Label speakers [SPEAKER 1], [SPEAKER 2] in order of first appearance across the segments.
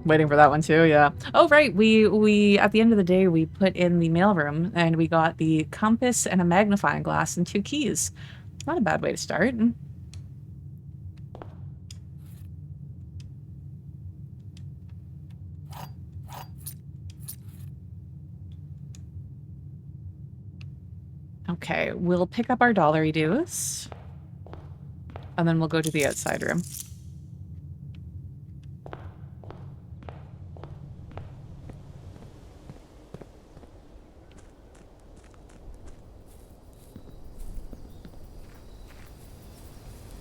[SPEAKER 1] Waiting for that one too, yeah. Oh, right. We at the end of the day, we put in the mailroom and we got the compass and a magnifying glass and 2 keys. Not a bad way to start. Okay, we'll pick up our dollary dues. And then we'll go to the outside room.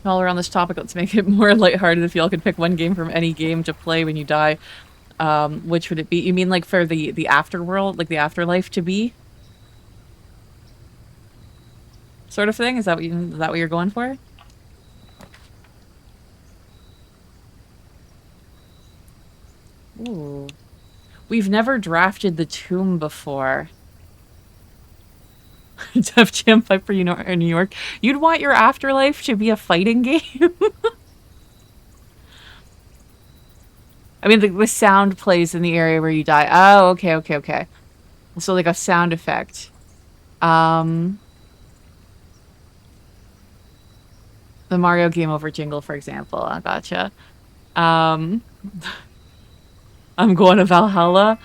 [SPEAKER 1] While we're on this topic, let's make it more lighthearted. If y'all could pick one game from any game to play when you die, which would it be? You mean like for the afterworld, like the afterlife to be? Sort of thing? Is that what you're going for? Ooh. We've never drafted the Tomb before. Def Jam Fight for New York. You'd want your afterlife to be a fighting game? I mean, the sound plays in the area where you die. Oh, okay. So like a sound effect. The Mario Game Over jingle, for example. I gotcha. I'm going to Valhalla.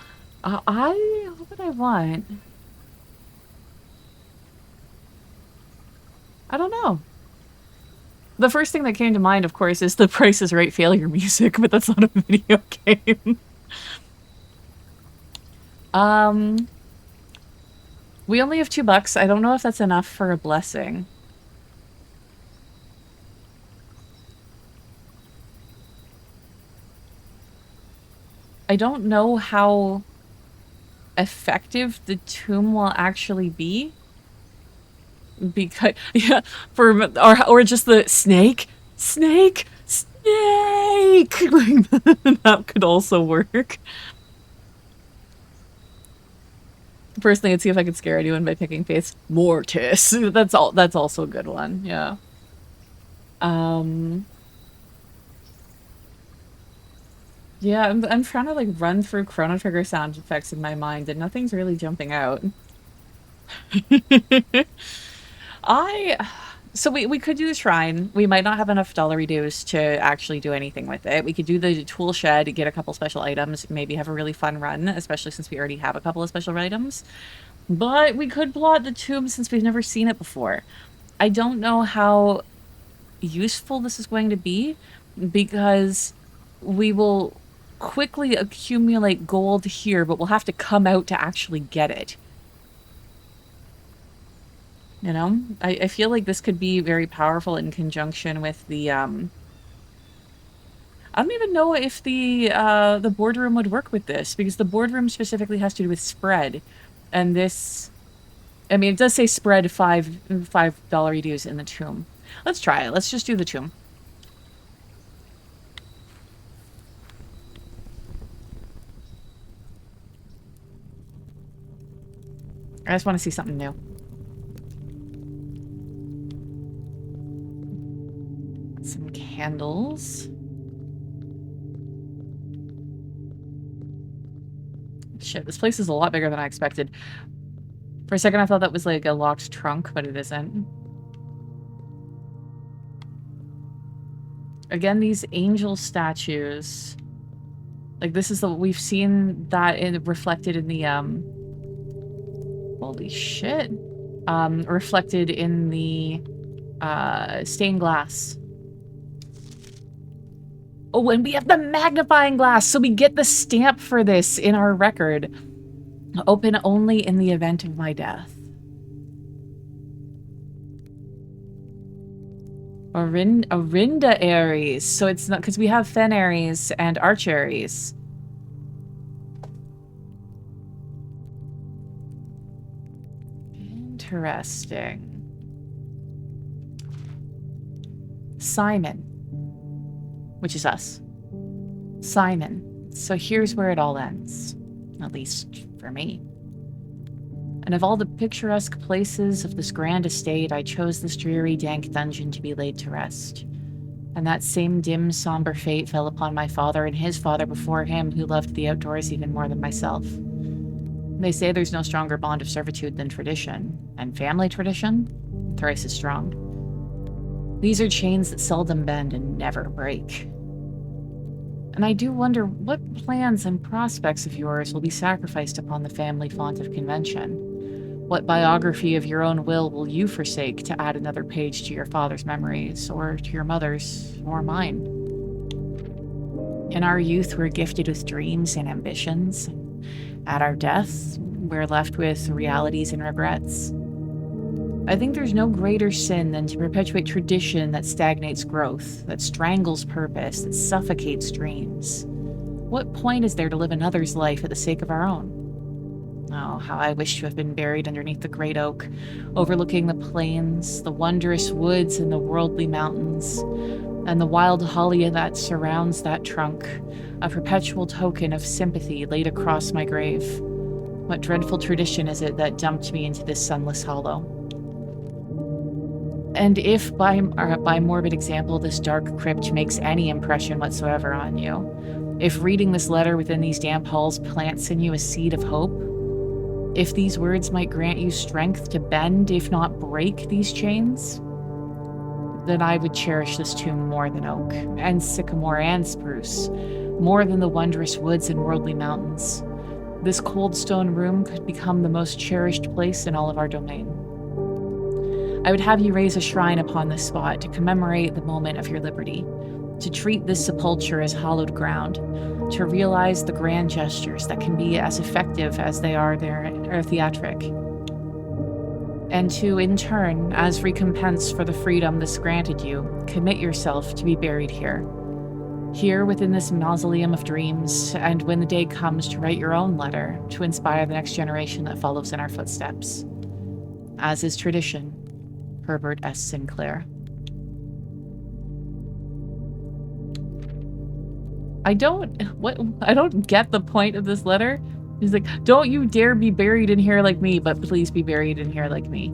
[SPEAKER 1] What would I want? I don't know. The first thing that came to mind, of course, is the Price is Right failure music, but that's not a video game. We only have $2. I don't know if that's enough for a blessing. I don't know how effective the tomb will actually be. Because, yeah, or just the snake. That could also work. Personally, I'd see if I could scare anyone by picking Faith's Mortis. That's also a good one, yeah. Yeah, I'm trying to like run through Chrono Trigger sound effects in my mind, and nothing's really jumping out. So we could do the shrine. We might not have enough dollary dues to actually do anything with it. We could do the tool shed, get a couple special items, maybe have a really fun run, especially since we already have a couple of special items. But we could plot the tomb since we've never seen it before. I don't know how useful this is going to be because we will quickly accumulate gold here, but we'll have to come out to actually get it. You know, I feel like this could be very powerful in conjunction with the, I don't even know if the boardroom would work with this, because the boardroom specifically has to do with spread. And this, I mean, it does say spread $5 dues in the tomb. Let's try it. Let's just do the tomb. I just want to see something new. Some candles. Shit, this place is a lot bigger than I expected. For a second I thought that was like a locked trunk, but it isn't. Again, these angel statues. Like this is we've seen that reflected in the holy shit. Reflected in the stained glass. Oh, and we have the magnifying glass, so we get the stamp for this in our record. Open only in the event of my death. Orinda Aries. So it's not, because we have Fen Aries and Arch Aries. Interesting. Simon. Which is us. Simon. So here's where it all ends. At least for me. And of all the picturesque places of this grand estate, I chose this dreary, dank dungeon to be laid to rest. And that same dim, somber fate fell upon my father and his father before him, who loved the outdoors even more than myself. They say there's no stronger bond of servitude than tradition, and family tradition, thrice as strong. These are chains that seldom bend and never break. And I do wonder what plans and prospects of yours will be sacrificed upon the family font of convention. What biography of your own will you forsake to add another page to your father's memories, or to your mother's, or mine? In our youth, we're gifted with dreams and ambitions. At our death, we're left with realities and regrets. I think there's no greater sin than to perpetuate tradition that stagnates growth, that strangles purpose, that suffocates dreams. What point is there to live another's life at the sake of our own? Oh, how I wish to have been buried underneath the great oak, overlooking the plains, the wondrous woods, and the worldly mountains, and the wild holly that surrounds that trunk, a perpetual token of sympathy laid across my grave. What dreadful tradition is it that dumped me into this sunless hollow? And if, by morbid example, this dark crypt makes any impression whatsoever on you, if reading this letter within these damp halls plants in you a seed of hope, if these words might grant you strength to bend, if not break, these chains, then I would cherish this tomb more than oak, and sycamore and spruce, more than the wondrous woods and worldly mountains. This cold stone room could become the most cherished place in all of our domain. I would have you raise a shrine upon this spot to commemorate the moment of your liberty, to treat this sepulture as hallowed ground, to realize the grand gestures that can be as effective as they are theatric, and to, in turn, as recompense for the freedom this granted you, commit yourself to be buried here. Here within this mausoleum of dreams, and when the day comes to write your own letter, to inspire the next generation that follows in our footsteps. As is tradition, Herbert S. Sinclair. I don't get the point of this letter. He's like, don't you dare be buried in here like me, but please be buried in here like me.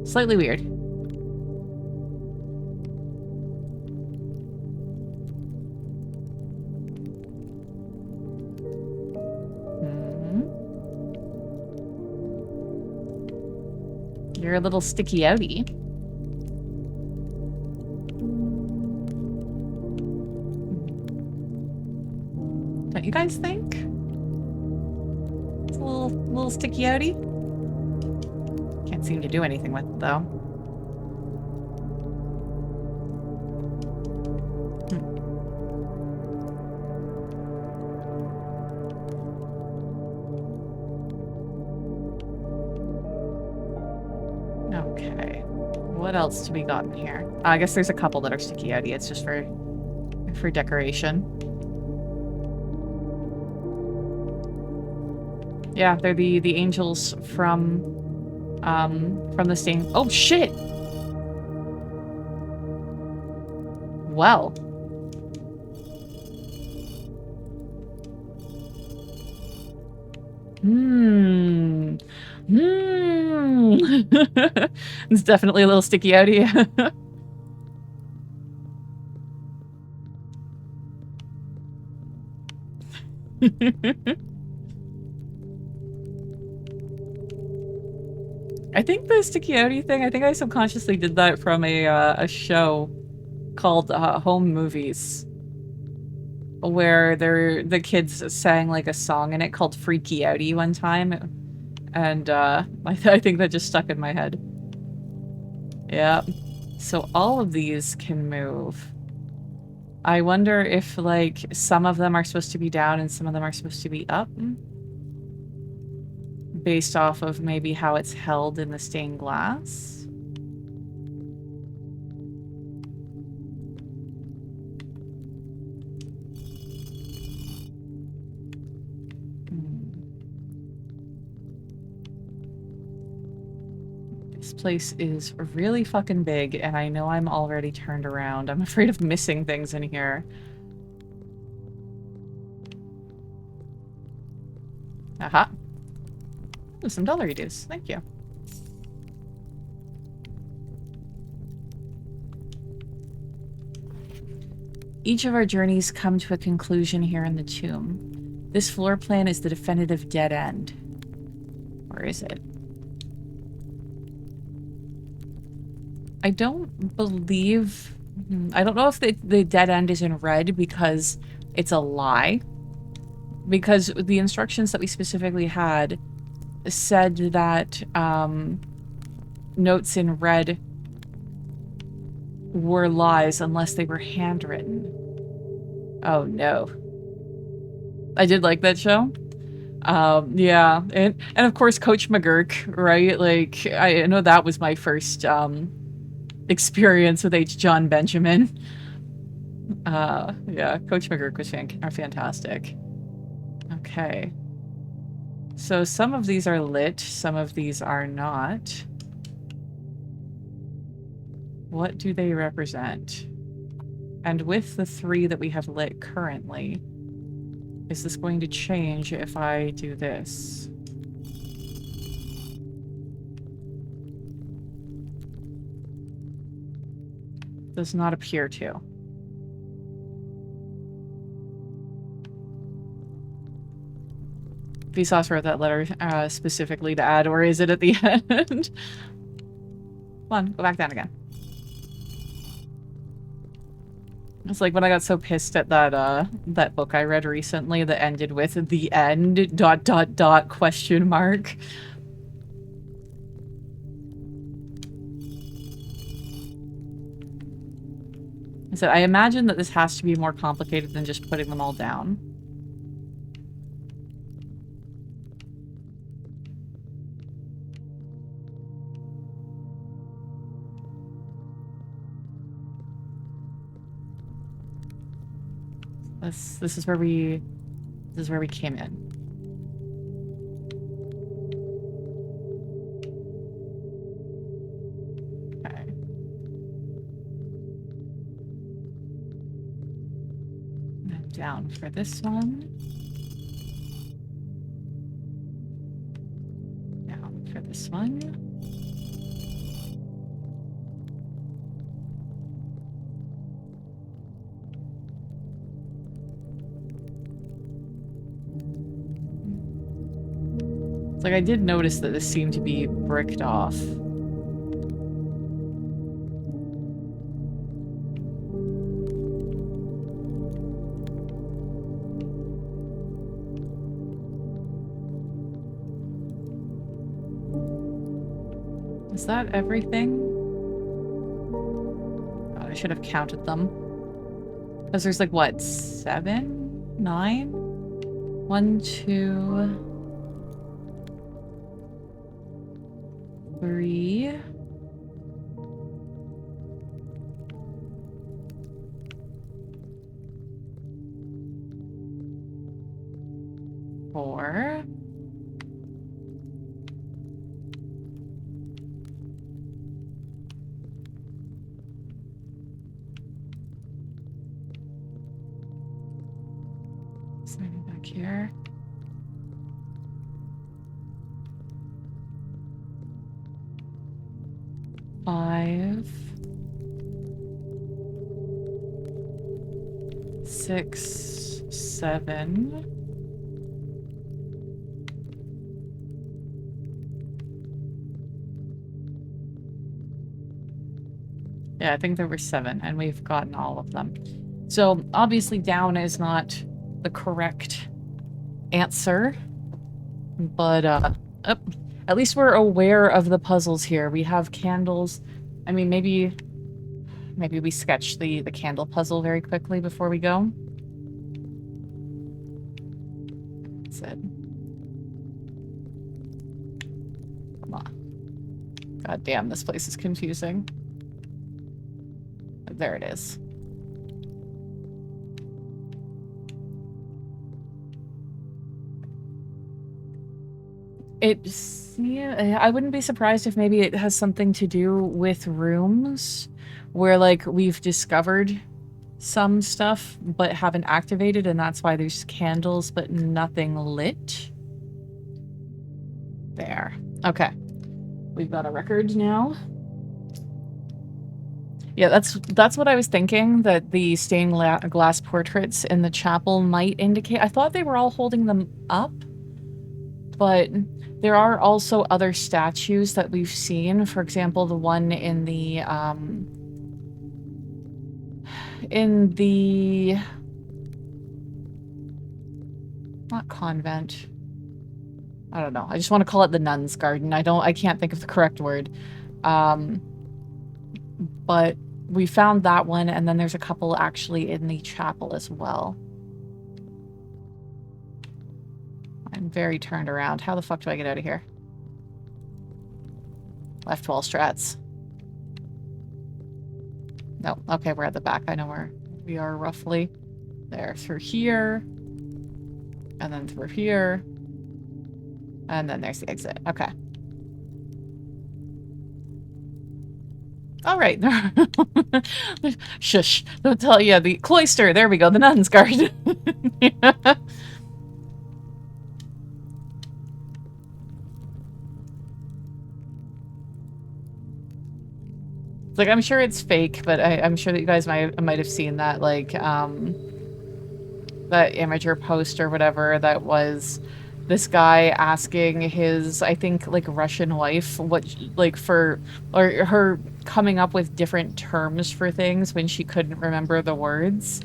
[SPEAKER 1] Slightly weird. You're a little sticky outy. Don't you guys think? It's a little sticky outy. Can't seem to do anything with it though. Okay. What else do we got in here? I guess there's a couple that are sticky outy. It's just for decoration. Yeah, they're the angels from the stain. Oh shit! Well. It's definitely a little sticky outy. I think the sticky outy thing, I think I subconsciously did that from a show called Home Movies, where the kids sang like a song in it called Freaky Outy one time, and I think that just stuck in my head. Yeah, so all of these can move. I wonder if like some of them are supposed to be down and some of them are supposed to be up, based off of maybe how it's held in the stained glass. This place is really fucking big, and I know I'm already turned around. I'm afraid of missing things in here. Aha. Ooh, some dollar reduce. Thank you. Each of our journeys come to a conclusion here in the tomb. This floor plan is the definitive dead end. Or is it? I don't believe... I don't know if the dead end is in red because it's a lie. Because the instructions that we specifically had said that notes in red were lies unless they were handwritten. Oh no. I did like that show. Yeah, and of course Coach McGurk, right? Like, I know that was my first experience with H. John Benjamin. Yeah, Coach McGurk was fantastic. Okay. So some of these are lit, some of these are not. What do they represent? And with the 3 that we have lit currently, is this going to change if I do this? Does not appear to. Vsauce wrote that letter specifically to add, or is it at the end? Come on, go back down again. It's like when I got so pissed at that that book I read recently that ended with "the end ... question mark." I said, I imagine that this has to be more complicated than just putting them all down. This is where we came in. Okay. Now down for this one. Down for this one. Like, I did notice that this seemed to be bricked off. Is that everything? Oh, I should have counted them. Because there's like, what, 7? 9? 1, 2... 3. 4. 7 back here. 5, 6, 7. Yeah, I think there were 7, and we've gotten all of them. So, obviously down is not the correct answer, but, at least we're aware of the puzzles here. We have candles. I mean, maybe we sketch the candle puzzle very quickly before we go. That's it. Come on. God damn, this place is confusing. There it is. Yeah, I wouldn't be surprised if maybe it has something to do with rooms where, like, we've discovered some stuff but haven't activated, and that's why there's candles but nothing lit. There. Okay. We've got a record now. Yeah, that's what I was thinking, that the stained glass portraits in the chapel might indicate. I thought they were all holding them up, but there are also other statues that we've seen. For example, the one in the not convent. I don't know. I just want to call it the Nuns' Garden. I can't think of the correct word. But we found that one, and then there's a couple actually in the chapel as well. I'm very turned around. How the fuck do I get out of here? Left 12 strats. No, okay, we're at the back. I know where we are roughly. There, through here. And then through here. And then there's the exit. Okay. All right. Shush. Don't tell you. The cloister. There we go. The Nuns' Garden. Yeah. It's like, I'm sure it's fake, but I'm sure that you guys might have seen that, like, that image or post or whatever that was this guy asking his, I think, like, Russian wife what, like, or her coming up with different terms for things when she couldn't remember the words,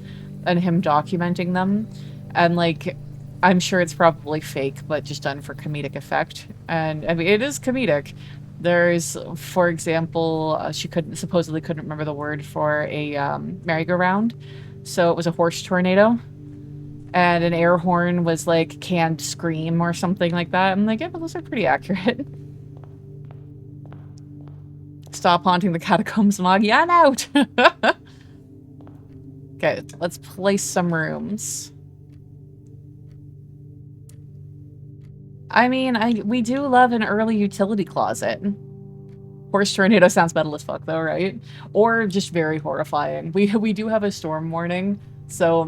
[SPEAKER 1] and him documenting them. And, like, I'm sure it's probably fake, but just done for comedic effect. And, I mean, it is comedic. There's, for example, she supposedly couldn't remember the word for a merry-go-round, so it was a horse tornado. And an air horn was like canned scream or something like that. I'm like, yeah, but those are pretty accurate. Stop haunting the catacombs, Mog. Yeah, I'm out. Okay, let's place some rooms. I mean, we do love an early utility closet. Horse tornado sounds metal as fuck, though, right? Or just very horrifying. We do have a storm warning. So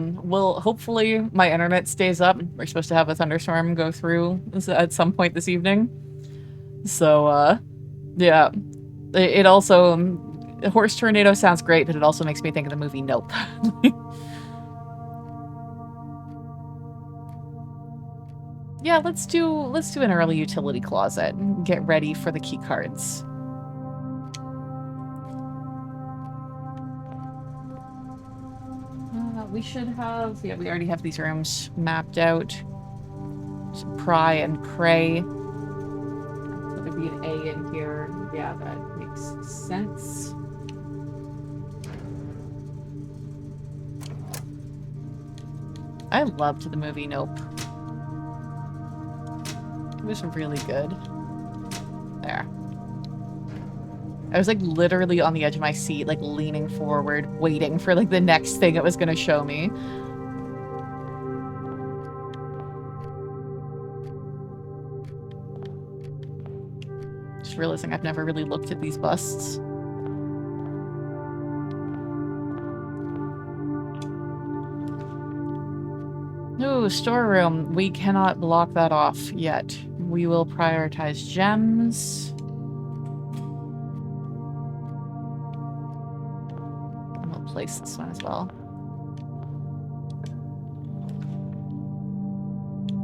[SPEAKER 1] hopefully my internet stays up. We're supposed to have a thunderstorm go through at some point this evening. So, yeah. It also, a horse tornado sounds great, but it also makes me think of the movie Nope. Yeah, let's do an early utility closet and get ready for the key cards. We should have... Yeah, we already have these rooms mapped out. So pry and pray. So there'd be an A in here. Yeah, that makes sense. I loved the movie Nope. It was really good. There. I was, like, literally on the edge of my seat, like, leaning forward, waiting for, like, the next thing it was gonna show me. Just realizing I've never really looked at these busts. Ooh, storeroom. We cannot block that off yet. We will prioritize gems. Place this one as well.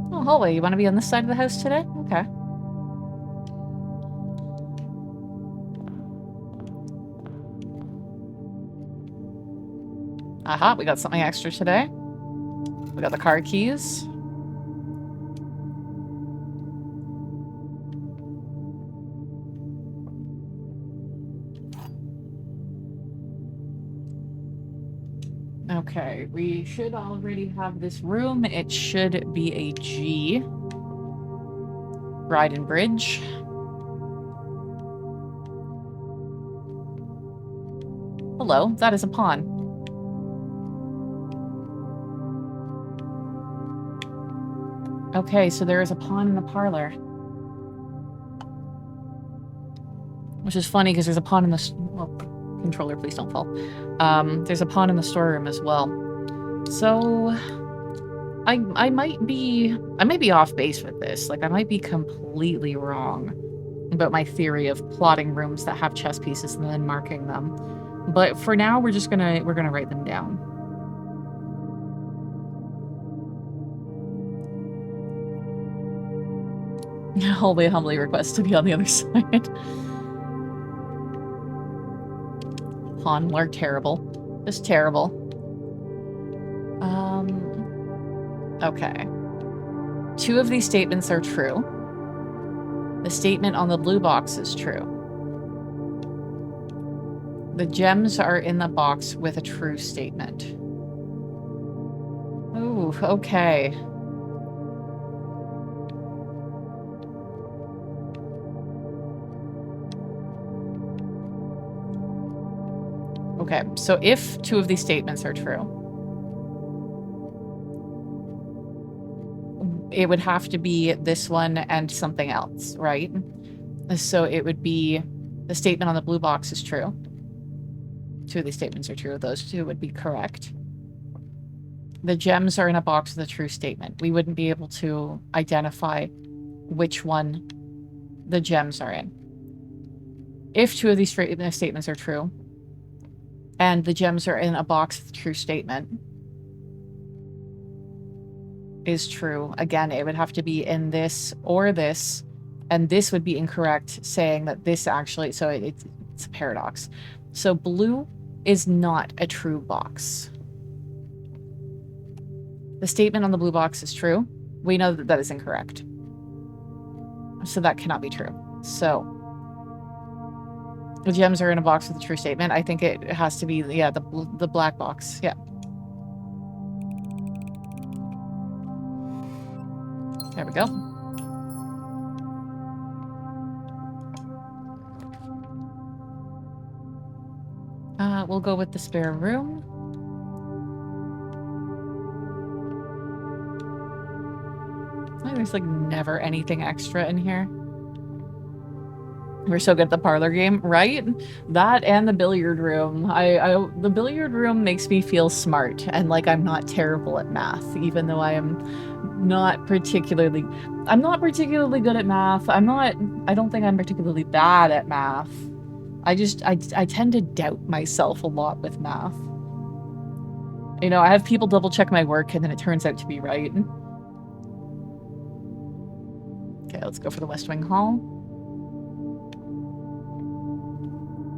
[SPEAKER 1] Oh, hallway. You want to be on this side of the house today? Okay. Aha, we got something extra today. We got the car keys. Okay, we should already have this room. It should be a G. Ride and bridge. Hello, that is a pawn. Okay, so there is a pawn in the parlor. Which is funny because there's a pawn in the... Well, controller, please don't fall. There's a pawn in the storeroom as well. So, I might be off base with this. Like, I might be completely wrong about my theory of plotting rooms that have chess pieces and then marking them. But for now, we're gonna write them down. Humbly request to be on the other side. Pawn are terrible. Just terrible. Okay. 2 of these statements are true. The statement on the blue box is true. The gems are in the box with a true statement. Ooh, okay. Okay, so if 2 of these statements are true, it would have to be this one and something else, right? So it would be the statement on the blue box is true. 2 of these statements are true. Those 2 would be correct. The gems are in a box with a true statement. We wouldn't be able to identify which one the gems are in. If 2 of these statements are true, and the gems are in a box with a true statement is true, again, it would have to be in this or this, and this would be incorrect, saying that this actually, so it's a paradox. So blue is not a true box. The statement on the blue box is true. We know that that is incorrect. So that cannot be true. So the gems are in a box with a true statement. I think it has to be, yeah, the black box. Yeah. There we go. We'll go with the spare room. There's like never anything extra in here. We're so good at the parlor game, right? That and the billiard room. The billiard room makes me feel smart and like I'm not terrible at math, even though I'm not particularly good at math. I don't think I'm particularly bad at math. I tend to doubt myself a lot with math. You know, I have people double check my work and then it turns out to be right. Okay, let's go for the West Wing Hall.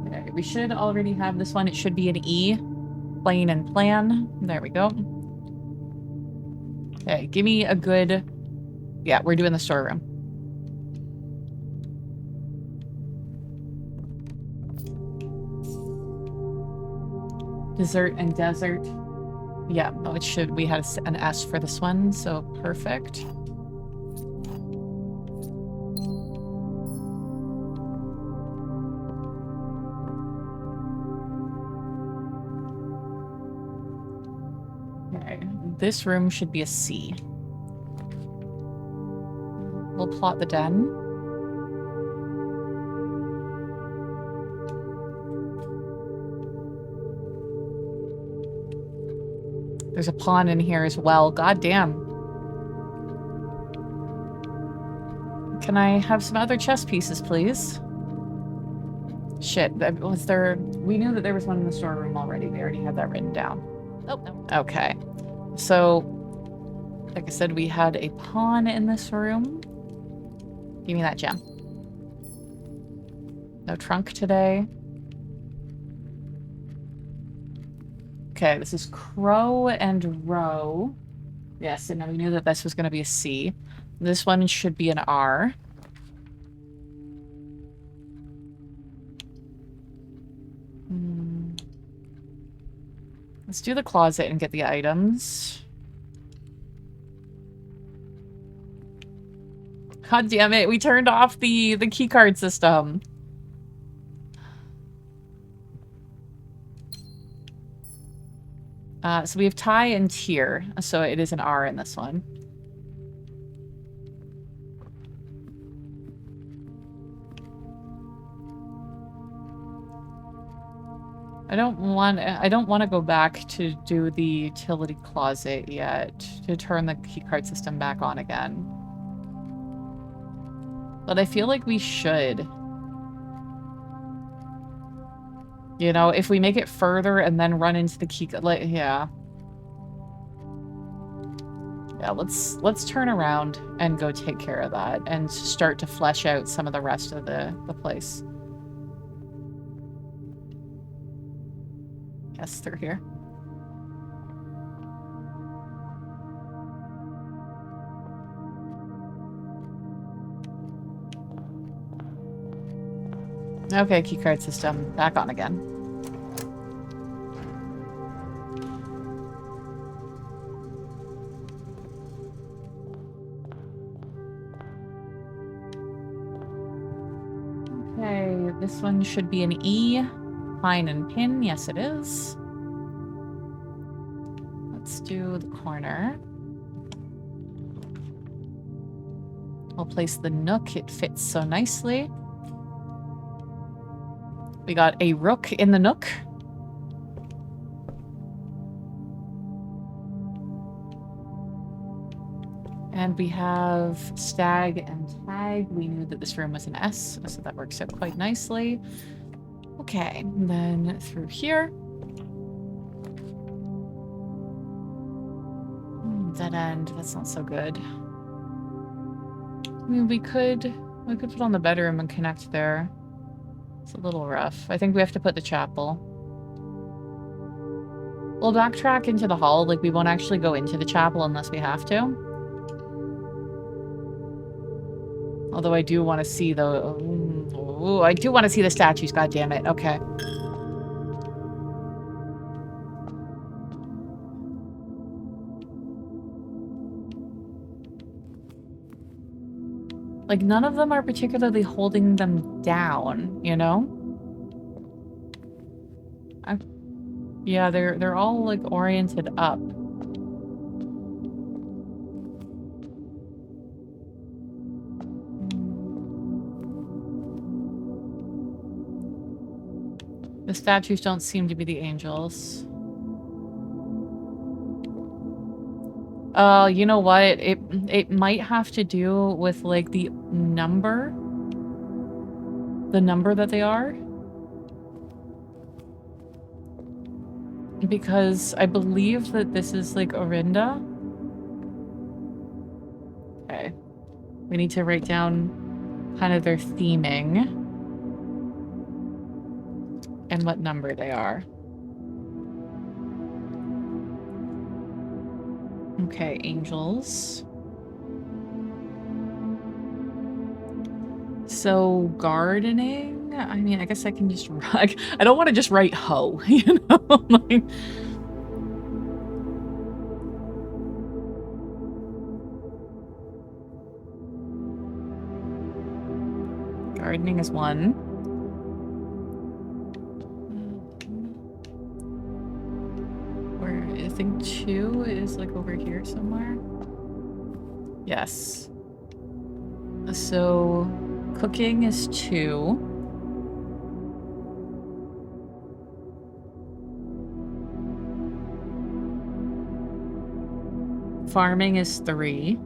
[SPEAKER 1] Okay, we should already have this one. It should be an E. Plane and plan. There we go. Okay, give me a good... Yeah, we're doing the storeroom. Dessert and desert. Yeah, no, it should. We had an S for this one, so perfect. Okay, this room should be a C. We'll plot the den. There's a pawn in here as well. God damn. Can I have some other chess pieces, please? Shit, was there... We knew that there was one in the storeroom already. We already had that written down. Oh, no. Okay. So, like I said, we had a pawn in this room. Give me that gem. No trunk today. Okay, this is crow and row. Yes, and we knew that this was going to be a C. This one should be an R. Let's do the closet and get the items. God damn it, we turned off the keycard system. So we have tie and tier, so it is an R in this one. I don't want to go back to do the utility closet yet, to turn the keycard system back on again. But I feel like we should. You know, if we make it further and then run into the key, like, yeah. Yeah, let's turn around and go take care of that and start to flesh out some of the rest of the place. Yes, through here. Okay, keycard system back on again. Okay, this one should be an E. Pine and pin. Yes, it is. Let's do the corner. We'll place the nook. It fits so nicely. We got a rook in the nook. And we have stag and tag. We knew that this room was an S, so that works out quite nicely. Okay, and then through here. Dead end. That's not so good. I mean, we could put on the bedroom and connect there. It's a little rough. I think we have to put the chapel. We'll backtrack into the hall. Like, we won't actually go into the chapel unless we have to. Although I do want to see the... Ooh, I do want to see the statues, goddammit. Okay. Like, none of them are particularly holding them down, you know? Yeah, they're all, like, oriented up. The statues don't seem to be the angels. You know what? It might have to do with, like, the number that they are. Because I believe that this is, like, Orinda. Okay. We need to write down kind of their theming. And what number they are. Okay, angels. So, gardening? I mean, I guess I can just... I don't want to just write hoe, you know? Like... Gardening is one. Where I think two is like over here somewhere. Yes. So cooking is 2. Farming is 3.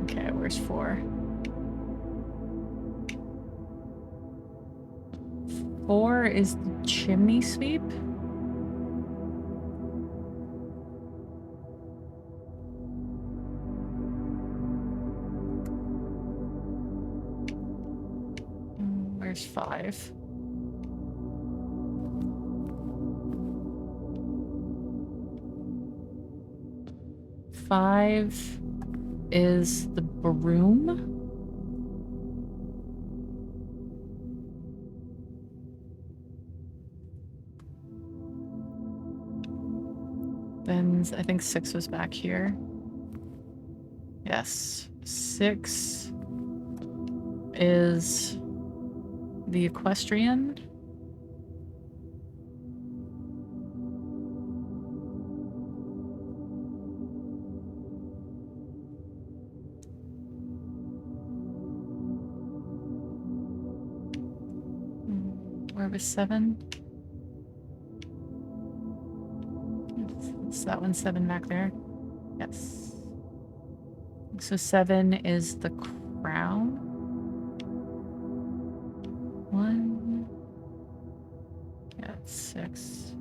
[SPEAKER 1] Okay, where's 4? 4 is the chimney sweep. Where's 5? Five is the broom. Then I think 6 was back here. Yes. 6 is the equestrian. Where was 7? Is that one 7 back there? Yes. So 7 is the crown. 1. Yeah, it's 6.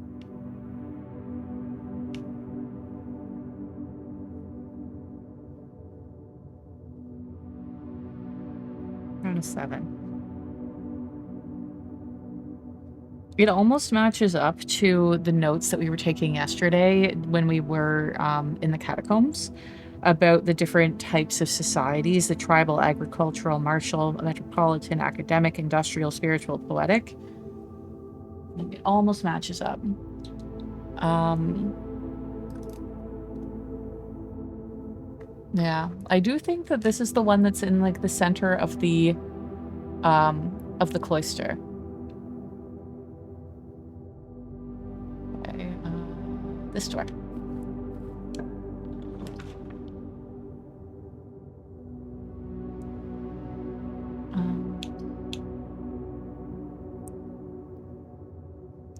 [SPEAKER 1] And a 7. It almost matches up to the notes that we were taking yesterday when we were in the catacombs about the different types of societies, the tribal, agricultural, martial, metropolitan, academic, industrial, spiritual, poetic. It almost matches up. Yeah, I do think that this is the one that's in like the center of the cloister. Okay, this door.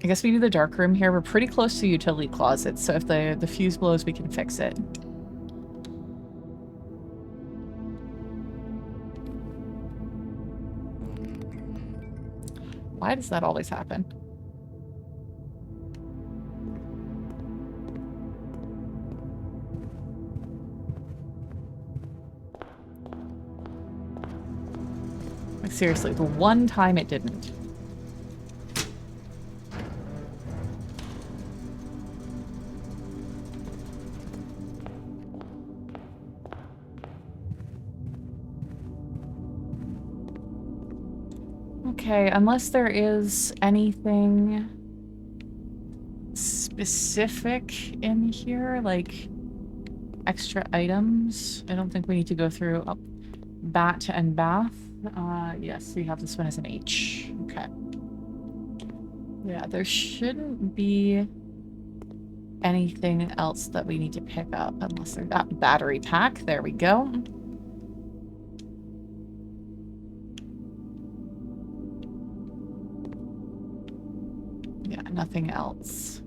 [SPEAKER 1] I guess we do the dark room here. We're pretty close to the utility closet, so if the fuse blows, we can fix it. Why does that always happen? Like, seriously, the one time it didn't. Okay, unless there is anything specific in here, like extra items. I don't think we need to go through bat and bath. Yes, we have this one as an H. Okay. Yeah, there shouldn't be anything else that we need to pick up unless there's that battery pack. There we go. Yeah, nothing else.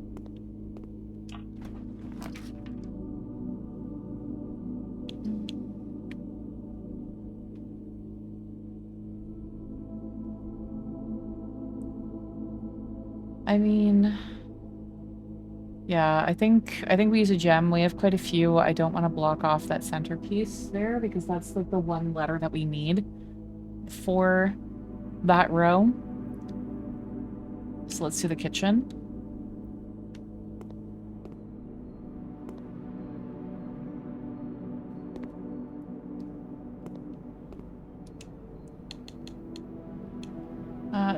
[SPEAKER 1] I mean, yeah, I think we use a gem. We have quite a few. I don't want to block off that centerpiece there because that's like the one letter that we need for that row. So let's do the kitchen.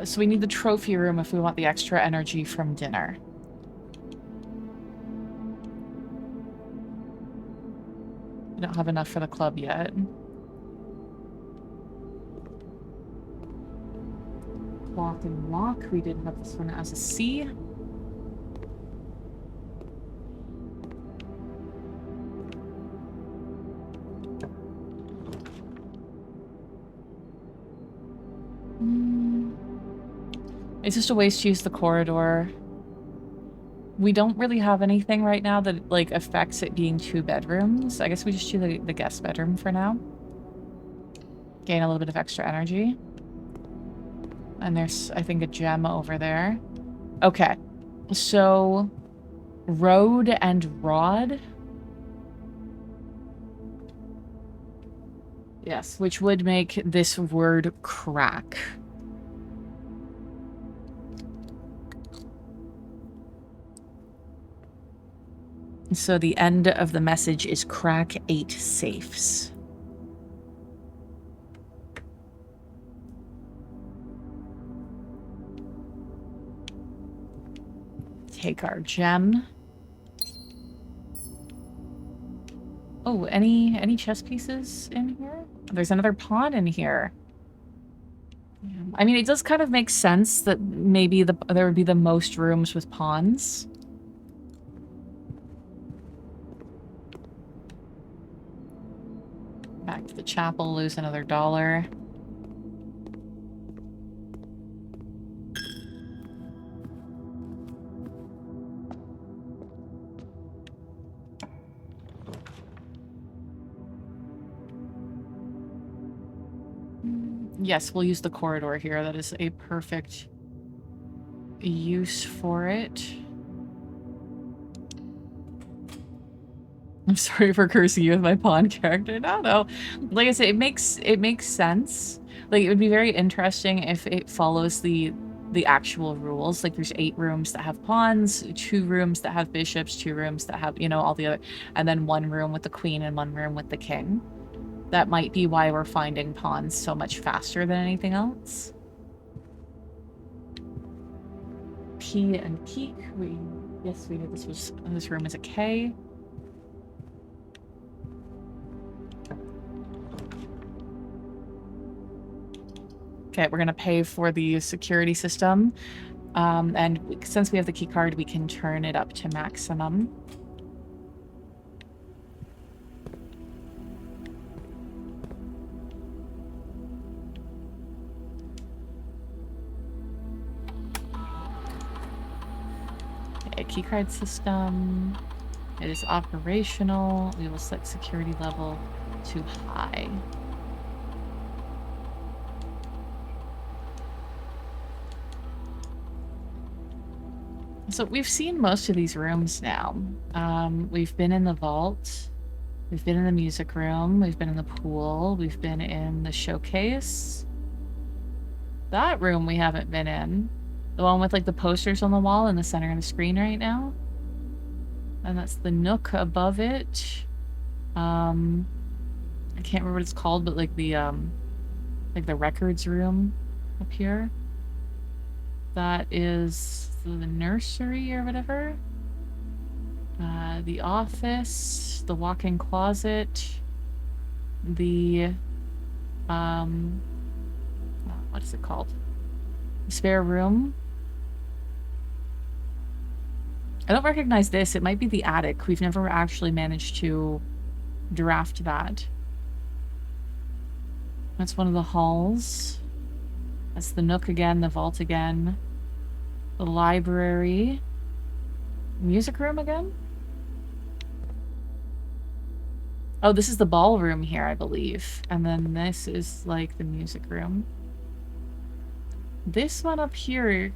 [SPEAKER 1] So we need the trophy room if we want the extra energy from dinner. We don't have enough for the club yet. Lock and lock. We did have this one as a C. It's just a waste to use the corridor. We don't really have anything right now that like affects it being 2 bedrooms. I guess we just do the guest bedroom for now. Gain a little bit of extra energy. And there's, I think, a gem over there. Okay. So, road and rod. Yes, which would make this word crack. So the end of the message is crack 8 safes. Take our gem. Oh, any chess pieces in here? There's another pawn in here. I mean, it does kind of make sense that maybe there would be the most rooms with pawns. Back to the chapel, lose another $1. Yes, we'll use the corridor here. That is a perfect use for it. I'm sorry for cursing you with my pawn character. No. Like I said, it makes sense. Like, it would be very interesting if it follows the actual rules. Like, there's 8 rooms that have pawns, 2 rooms that have bishops, 2 rooms that have, you know, all the other, and then 1 room with the queen and 1 room with the king. That might be why we're finding pawns so much faster than anything else. P and peak. Yes, we knew this room is a K. Okay, we're gonna pay for the security system. And since we have the key card, we can turn it up to maximum. Okay, key card system. It is operational. We will set security level to high. So we've seen most of these rooms now. We've been in the vault. We've been in the music room. We've been in the pool. We've been in the showcase. That room we haven't been in. The one with like the posters on the wall in the center of the screen right now. And that's the nook above it. I can't remember what it's called, but like the records room up here. That is the nursery or whatever. The office, the walk-in closet, the what is it called? The spare room. I don't recognize this. It might be the attic. We've never actually managed to draft that. That's one of the halls. That's the nook again, the vault again. The library. Music room again? Oh, this is the ballroom here, I believe. And then this is like the music room. This one up here,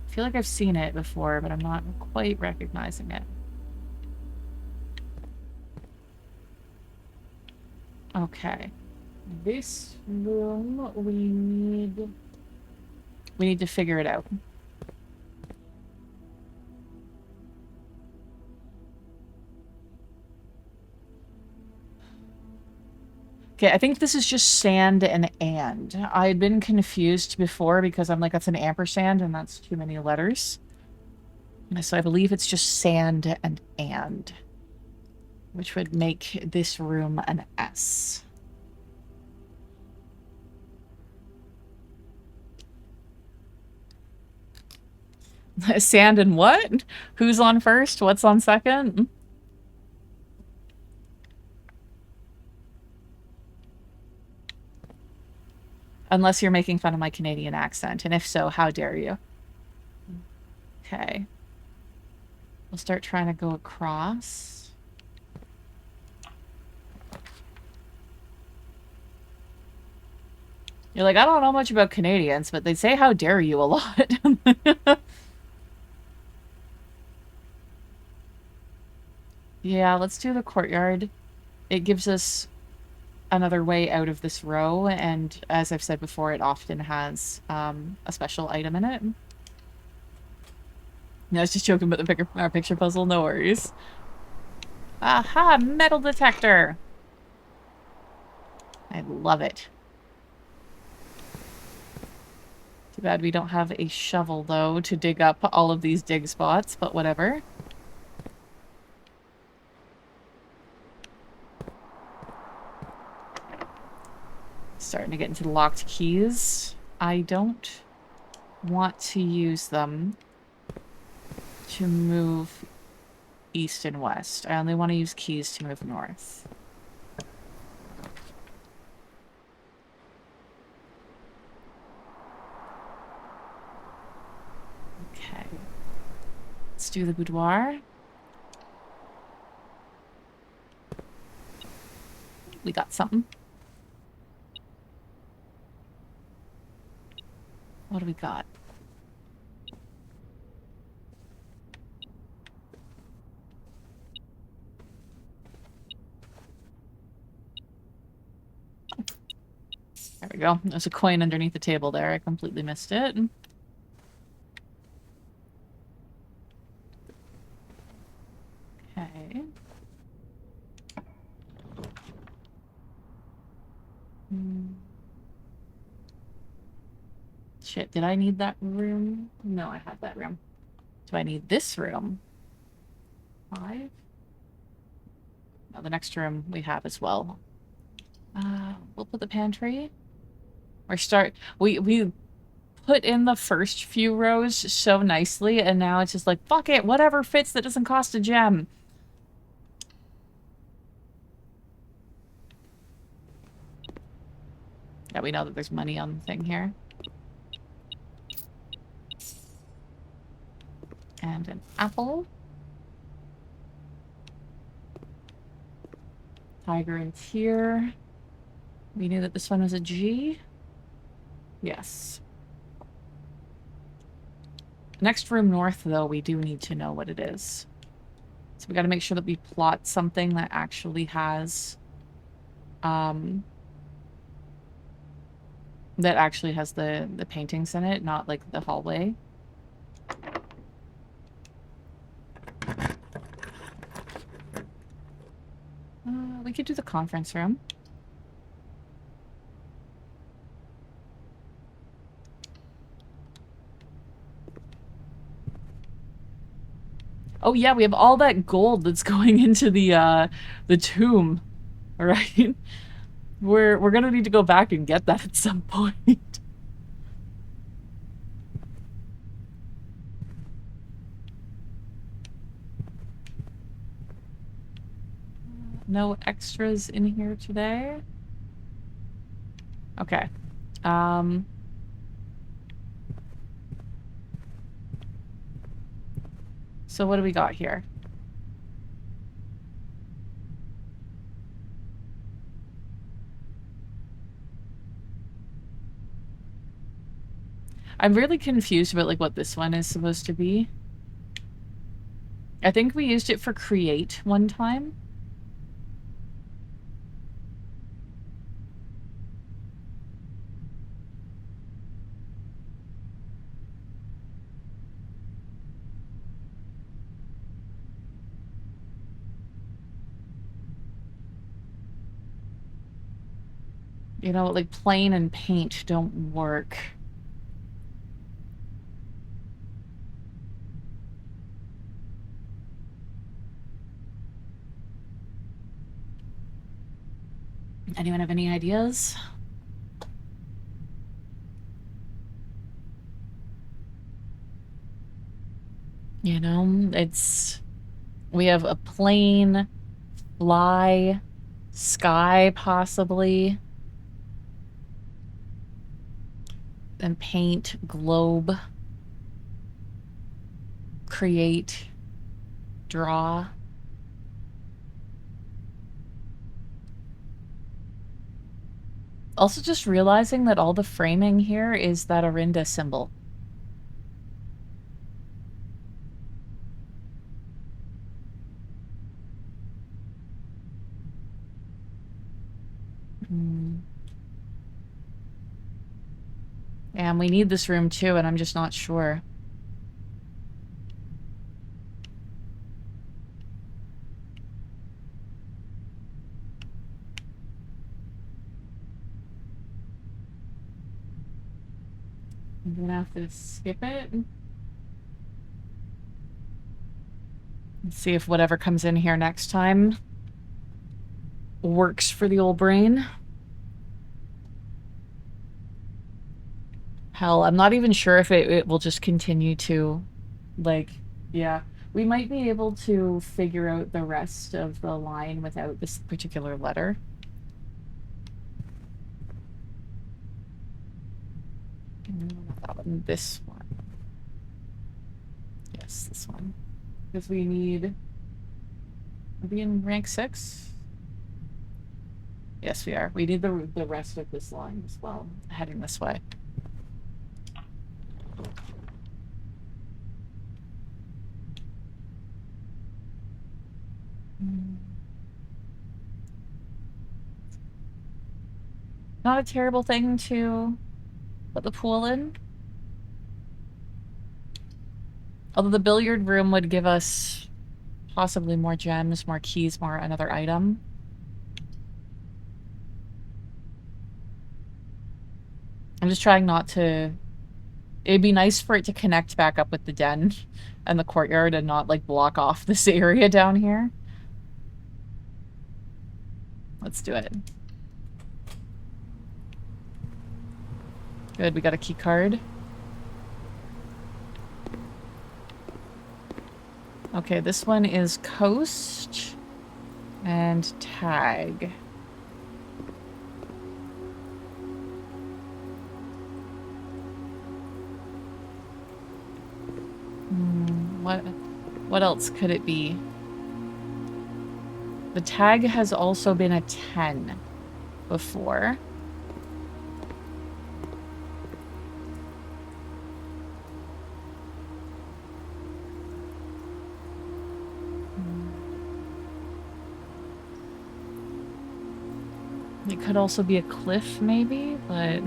[SPEAKER 1] I feel like I've seen it before, but I'm not quite recognizing it. Okay. This room, we need to figure it out. Okay, I think this is just sand and. I had been confused before because I'm like, that's an ampersand and that's too many letters. So I believe it's just sand and. Which would make this room an S. Sand and what? Who's on first? What's on second? Unless you're making fun of my Canadian accent, and if so, how dare you? Okay. We'll start trying to go across. You're like, I don't know much about Canadians, but they say how dare you a lot. Yeah, let's do the courtyard. It gives us another way out of this row, and as I've said before, it often has a special item in it. No, I was just joking about the our picture puzzle, no worries. Aha, metal detector! I love it. Too bad we don't have a shovel, though, to dig up all of these dig spots, but whatever. Starting to get into the locked keys. I don't want to use them to move east and west. I only want to use keys to move north. Okay. Let's do the boudoir. We got something. What do we got? There we go. There's a coin underneath the table there. I completely missed it. Okay. Shit, did I need that room? No, I had that room. Do I need this room? 5? No, the next room we have as well. We'll put the pantry. We put in the first few rows so nicely, and now it's just like, fuck it, whatever fits that doesn't cost a gem. Yeah, we know that there's money on the thing here. And an apple. Tiger and tear. We knew that this one was a G. Yes. Next room north, though, we do need to know what it is. So we got to make sure that we plot something that actually has, the paintings in it, not like the hallway. We could do the conference room. Oh yeah, we have all that gold that's going into the tomb, right? We're gonna need to go back and get that at some point. No extras in here today. Okay. So what do we got here? I'm really confused about like what this one is supposed to be. I think we used it for create one time. You know, like plain and paint don't work. Anyone have any ideas? You know, we have a plane, fly, sky possibly, then paint, globe, create, draw. Also just realizing that all the framing here is that Orinda symbol. And we need this room too, and I'm just not sure. I'm gonna have to skip it. Let's see if whatever comes in here next time works for the old brain. Hell, I'm not even sure if it will just continue to, like, yeah. We might be able to figure out the rest of the line without this particular letter. That one, this one. Yes, this one. Because we need... Are we in rank 6? Yes, we are. We need the rest of this line as well, heading this way. Not a terrible thing to put the pool in. Although the billiard room would give us possibly more gems, more keys, more another item. I'm just trying not to... It'd be nice for it to connect back up with the den and the courtyard and not, like, block off this area down here. Let's do it. Good, we got a key card. Okay, this one is Coast and Tag. What else could it be? The Tag has also been a 10 before. It could also be a cliff, maybe, but...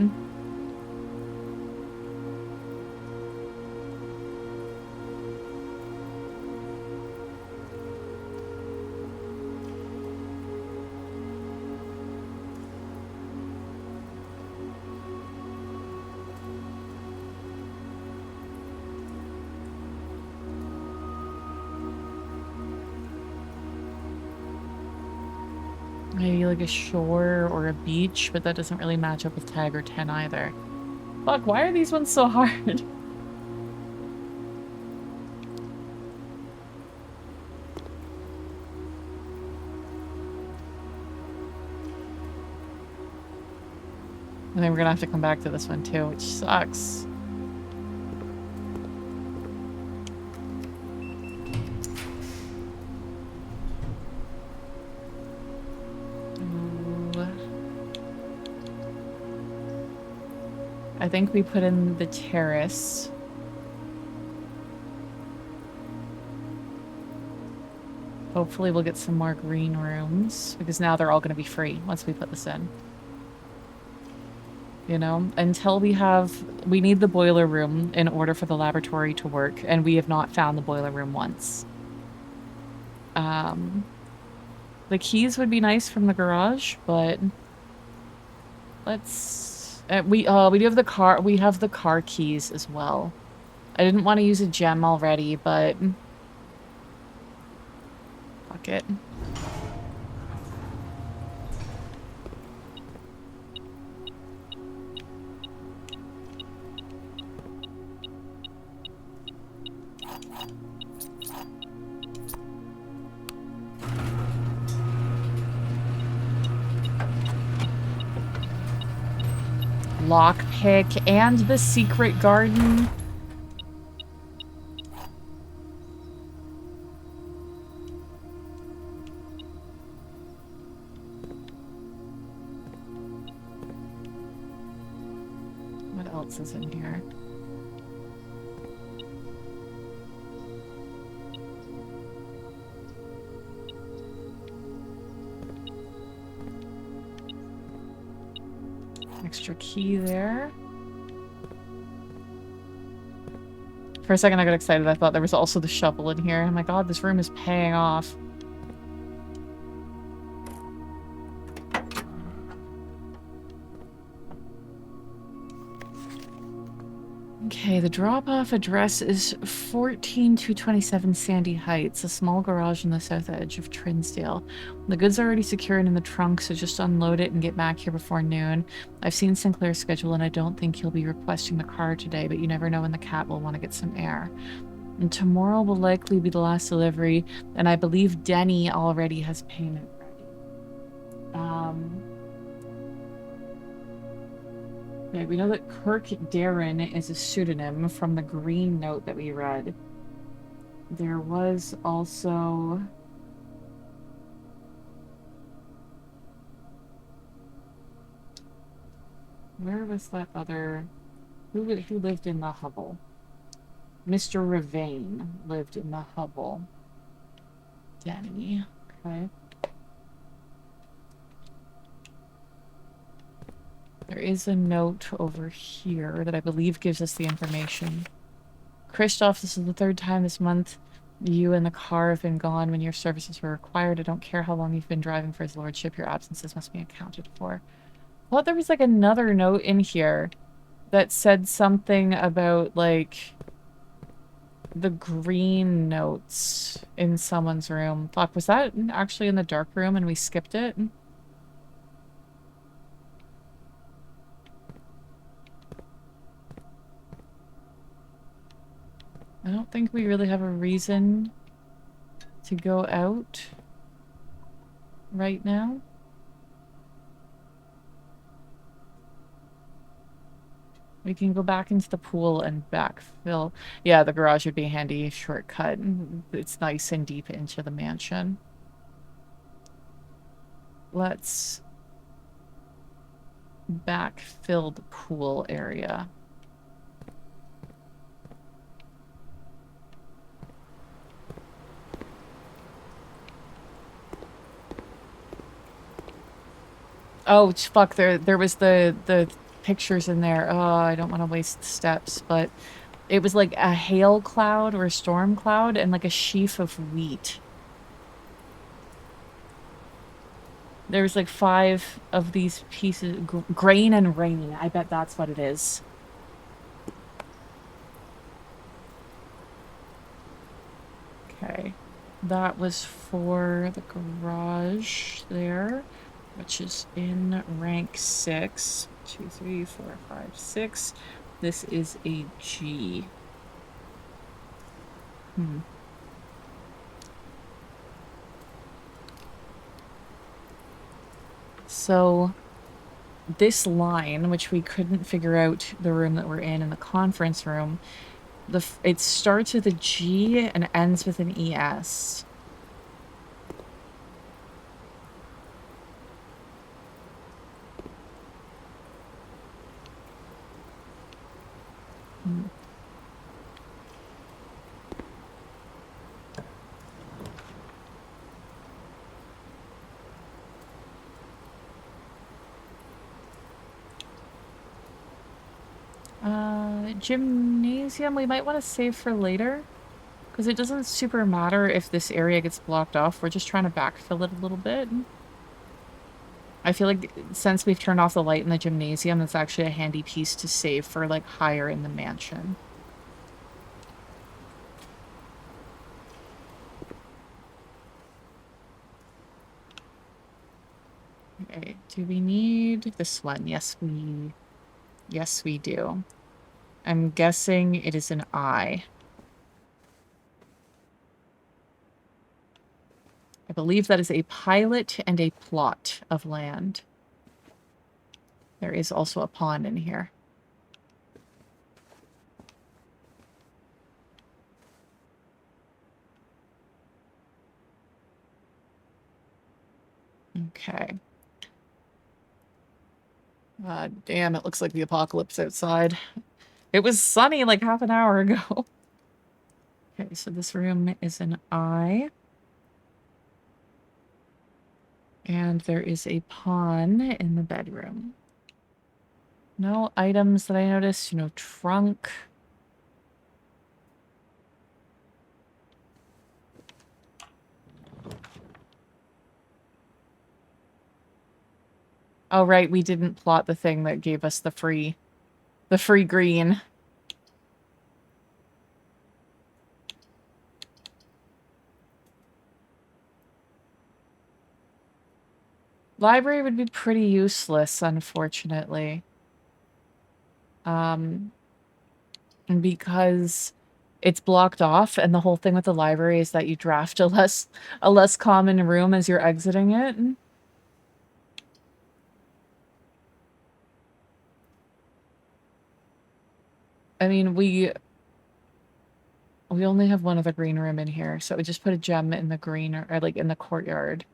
[SPEAKER 1] Maybe like a shore or a beach, but that doesn't really match up with Tag or 10 either. Fuck, why are these ones so hard? And then we're gonna have to come back to this one too, which sucks. I think we put in the terrace. Hopefully we'll get some more green rooms, because now they're all going to be free once we put this in. You know, until we need the boiler room in order for the laboratory to work, and we have not found the boiler room once. The keys would be nice from the garage, but let's... we do have the car. We have the car keys as well. I didn't want to use a gem already, but fuck it. Lockpick and the secret garden. What else is in here? Extra key there. For a second I got excited. I thought there was also the shovel in here. Oh my god, this room is paying off. Okay, the drop-off address is 14227 Sandy Heights, a small garage on the south edge of Trinsdale. The goods are already secured in the trunk, so just unload it and get back here before noon. I've seen Sinclair's schedule and I don't think he'll be requesting the car today, but you never know when the cat will want to get some air. And tomorrow will likely be the last delivery, and I believe Denny already has payment ready. Okay, we know that Kirk Darren is a pseudonym from the green note that we read. There was also... Where was that other... Who lived in the hovel? Mr. Ravain lived in the hovel. Denny. Okay. There is a note over here that I believe gives us the information. Christoph, this is the third time this month you and the car have been gone when your services were required. I don't care how long you've been driving for his lordship. Your absences must be accounted for. I thought there was like another note in here that said something about like the green notes in someone's room. Fuck, was that actually in the dark room and we skipped it? I don't think we really have a reason to go out right now. We can go back into the pool and backfill. Yeah, the garage would be a handy shortcut. It's nice and deep into the mansion. Let's backfill the pool area. Oh, fuck, there was the pictures in there. Oh, I don't want to waste steps, but it was like a hail cloud or a storm cloud and like a sheaf of wheat. There was like 5 of these pieces, grain and rain. I bet that's what it is. Okay. That was for the garage there, which is in rank 6. 2, 3, 4, 5, 6. This is a G. So this line, which we couldn't figure out the room that we're in the conference room, it starts with a G and ends with an ES. Gymnasium, we might want to save for later. Because it doesn't super matter if this area gets blocked off. We're just trying to backfill it a little bit. I feel like since we've turned off the light in the gymnasium, that's actually a handy piece to save for, like, higher in the mansion. Okay, do we need this one? Yes, we do. I'm guessing it is an I. I believe that is a pilot and a plot of land. There is also a pond in here. Okay. Damn, it looks like the apocalypse outside. It was sunny like half an hour ago. Okay, so this room is an I. And there is a pawn in the bedroom. No items that I noticed. No trunk. Oh, right. We didn't plot the thing that gave us the free green. Library would be pretty useless, unfortunately. Because it's blocked off, and the whole thing with the library is that you draft a less common room as you're exiting it. I mean, we only have one other green room in here, so we just put a gem in the green, or like in the courtyard.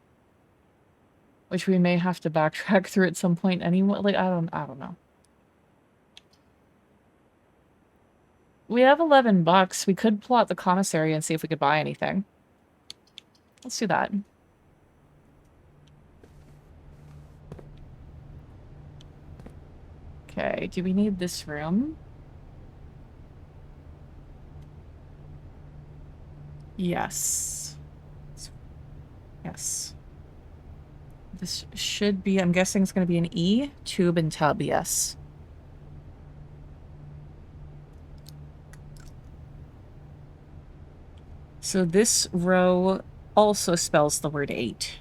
[SPEAKER 1] Which we may have to backtrack through at some point anyway. Like, I don't know. We have $11. We could plot the commissary and see if we could buy anything. Let's do that. Okay, do we need this room? Yes. Yes. This should be, I'm guessing it's going to be an E, tube and tub, yes. So this row also spells the word 8.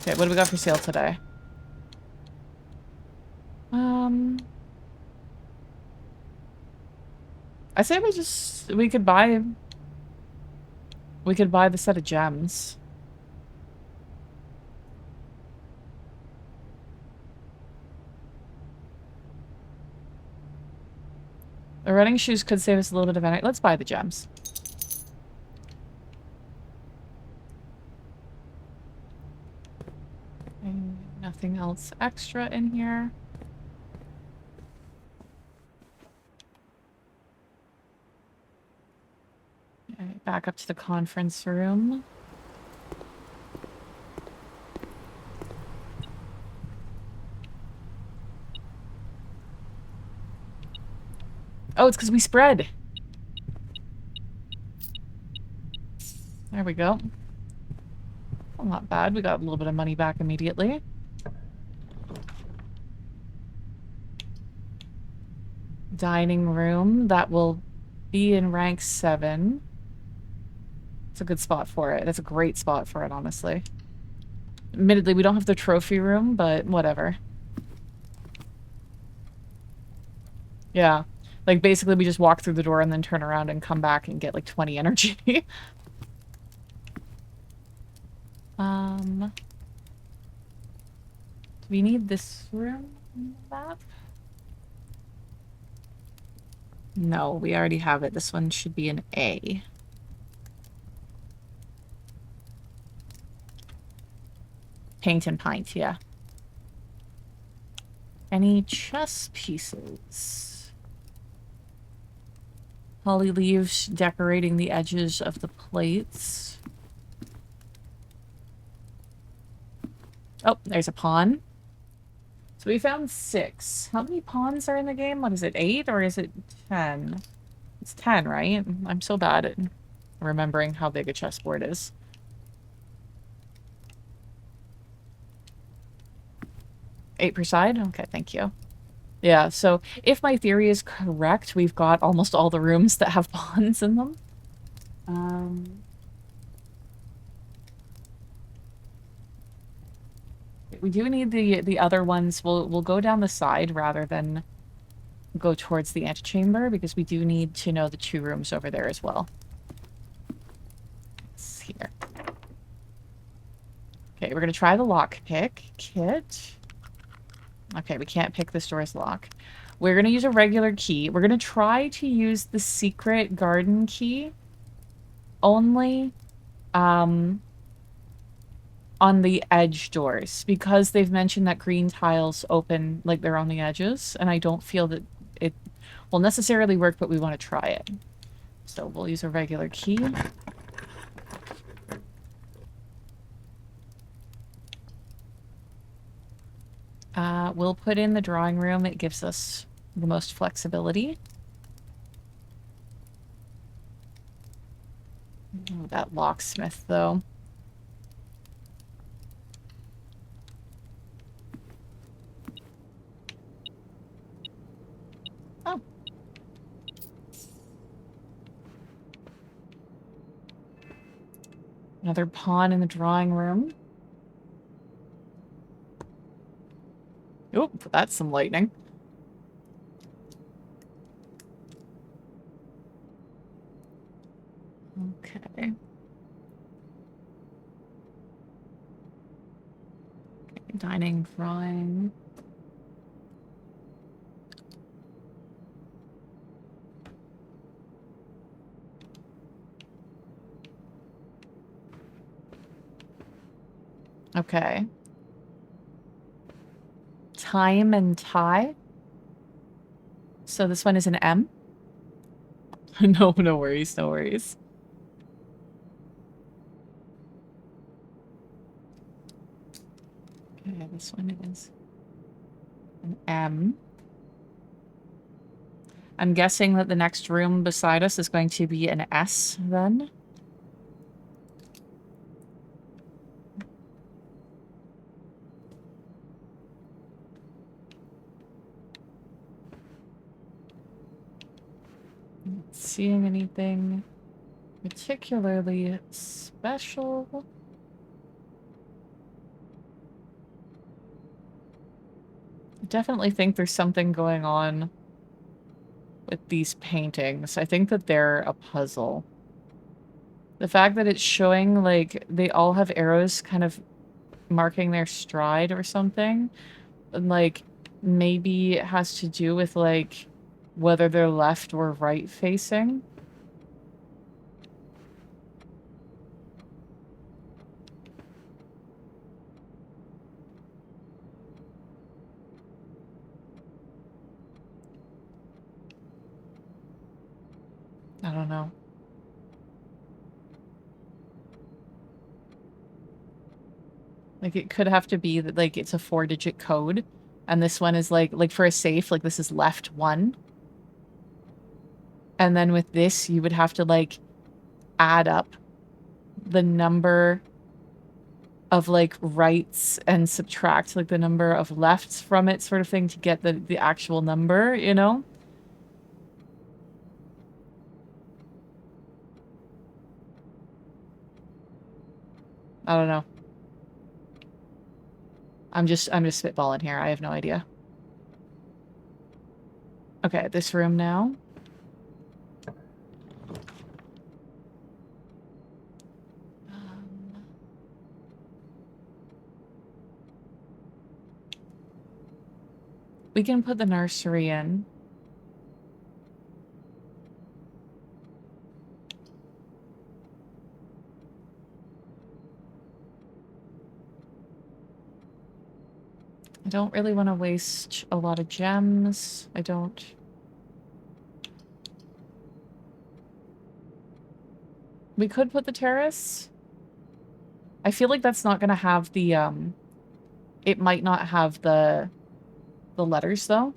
[SPEAKER 1] Okay, what do we got for sale today? I say we could buy the set of gems. The running shoes could save us a little bit of energy. Let's buy the gems. And nothing else extra in here. Okay, back up to the conference room. Oh, it's because we spread. There we go. Well, not bad. We got a little bit of money back immediately. Dining room. That will be in rank 7. It's a good spot for it. It's a great spot for it, honestly. Admittedly, we don't have the trophy room, but whatever. Yeah. Like, basically, we just walk through the door and then turn around and come back and get, like, 20 energy. Do we need this room on the map? No, we already have it. This one should be an A. Paint and pint, yeah. Any chess pieces? Holly leaves decorating the edges of the plates. Oh, there's a pawn. So we found 6. How many pawns are in the game? What is it, 8 or is it 10? It's 10, right? I'm so bad at remembering how big a chessboard is. 8 per side? Okay, thank you. Yeah, so if my theory is correct, we've got almost all the rooms that have pawns in them. We do need the other ones. We'll go down the side rather than go towards the antechamber because we do need to know the 2 rooms over there as well. It's here. Okay, we're gonna try the lockpick kit. Okay, we can't pick this door's lock. We're gonna use a regular key. We're gonna try to use the secret garden key only on the edge doors because they've mentioned that green tiles open like they're on the edges, and I don't feel that it will necessarily work, but we want to try it. So we'll use a regular key. We'll put in the drawing room. It gives us the most flexibility. Oh, that locksmith, though. Oh. Another pawn in the drawing room. Oop, that's some lightning. Okay. Dining, drawing. Okay. Time and tie. So this one is an M. No, no worries, no worries. Okay, this one is An M. I'm guessing that the next room beside us is going to be an S then. Not seeing anything particularly special. I definitely think there's something going on with these paintings. I think that they're a puzzle. The fact that it's showing, like, they all have arrows kind of marking their stride or something, and, like, maybe it has to do with, like, whether they're left or right facing. I don't know. Like, it could have to be that, like, it's a 4-digit code, and this one is, like, for a safe, like, this is left 1. And then with this, you would have to, like, add up the number of, like, rights and subtract, like, the number of lefts from it sort of thing to get the actual number, you know? I don't know. I'm just spitballing here. I have no idea. Okay, this room now. We can put the nursery in. I don't really want to waste a lot of gems. I don't. We could put the terrace. I feel like that's not going to have the, it might not have the letters, though.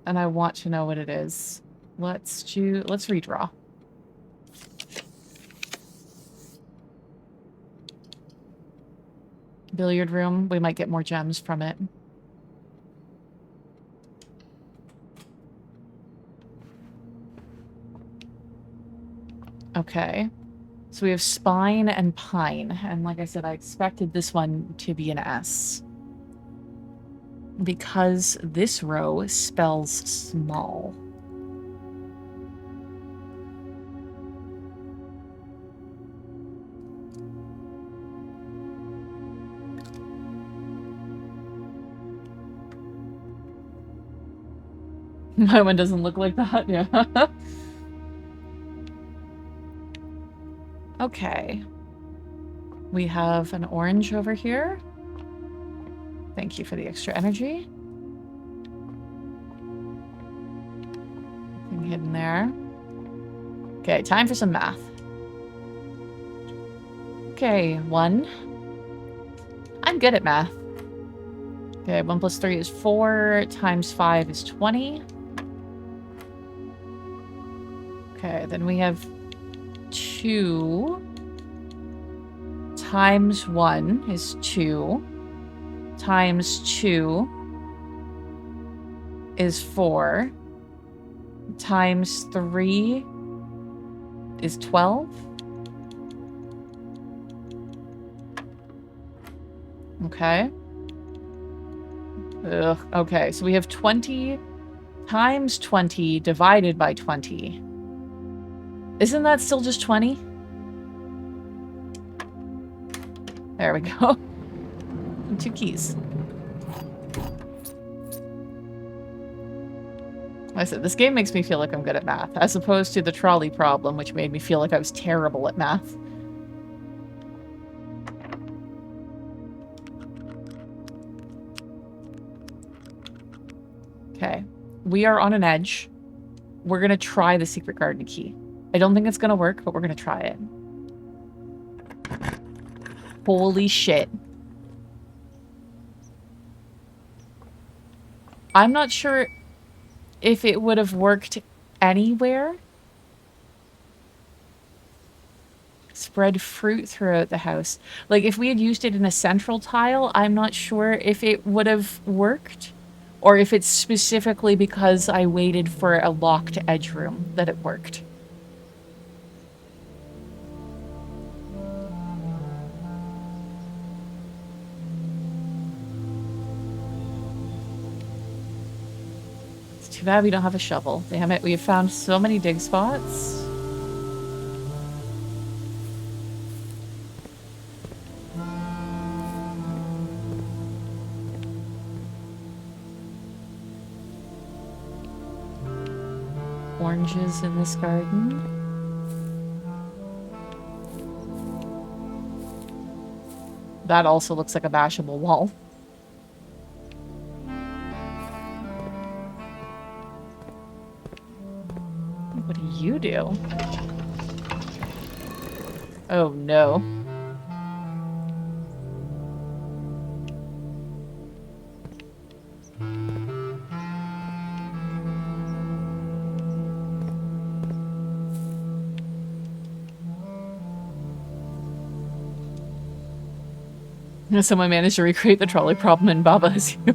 [SPEAKER 1] And I want to know what it is. Let's redraw. Billiard room. We might get more gems from it. Okay. So we have spine and pine. And like I said, I expected this one to be an S. Because this row spells small. My one doesn't look like that, yeah. Okay. We have an orange over here. Thank you for the extra energy. Nothing hidden there. Okay, time for some math. Okay, 1. I'm good at math. Okay, 1 plus 3 is 4, times 5 is 20. Okay, then we have 2 times 1 is 2. Times 2 is 4. Times 3 is 12. Okay. Ugh. Okay, so we have 20 times 20 divided by 20. Isn't that still just 20? There we go. 2 keys. Like I said, this game makes me feel like I'm good at math, as opposed to the trolley problem, which made me feel like I was terrible at math. Okay. We are on an edge. We're gonna try the secret garden key. I don't think it's gonna work, but we're gonna try it. Holy shit. I'm not sure if it would have worked anywhere. Spread fruit throughout the house. Like, if we had used it in a central tile, I'm not sure if it would have worked. Or if it's specifically because I waited for a locked edge room that it worked. It's too bad we don't have a shovel. Damn it, we have found so many dig spots. Oranges in this garden. That also looks like a bashable wall. What do you do? Oh no. Someone managed to recreate the trolley problem in Baba as you.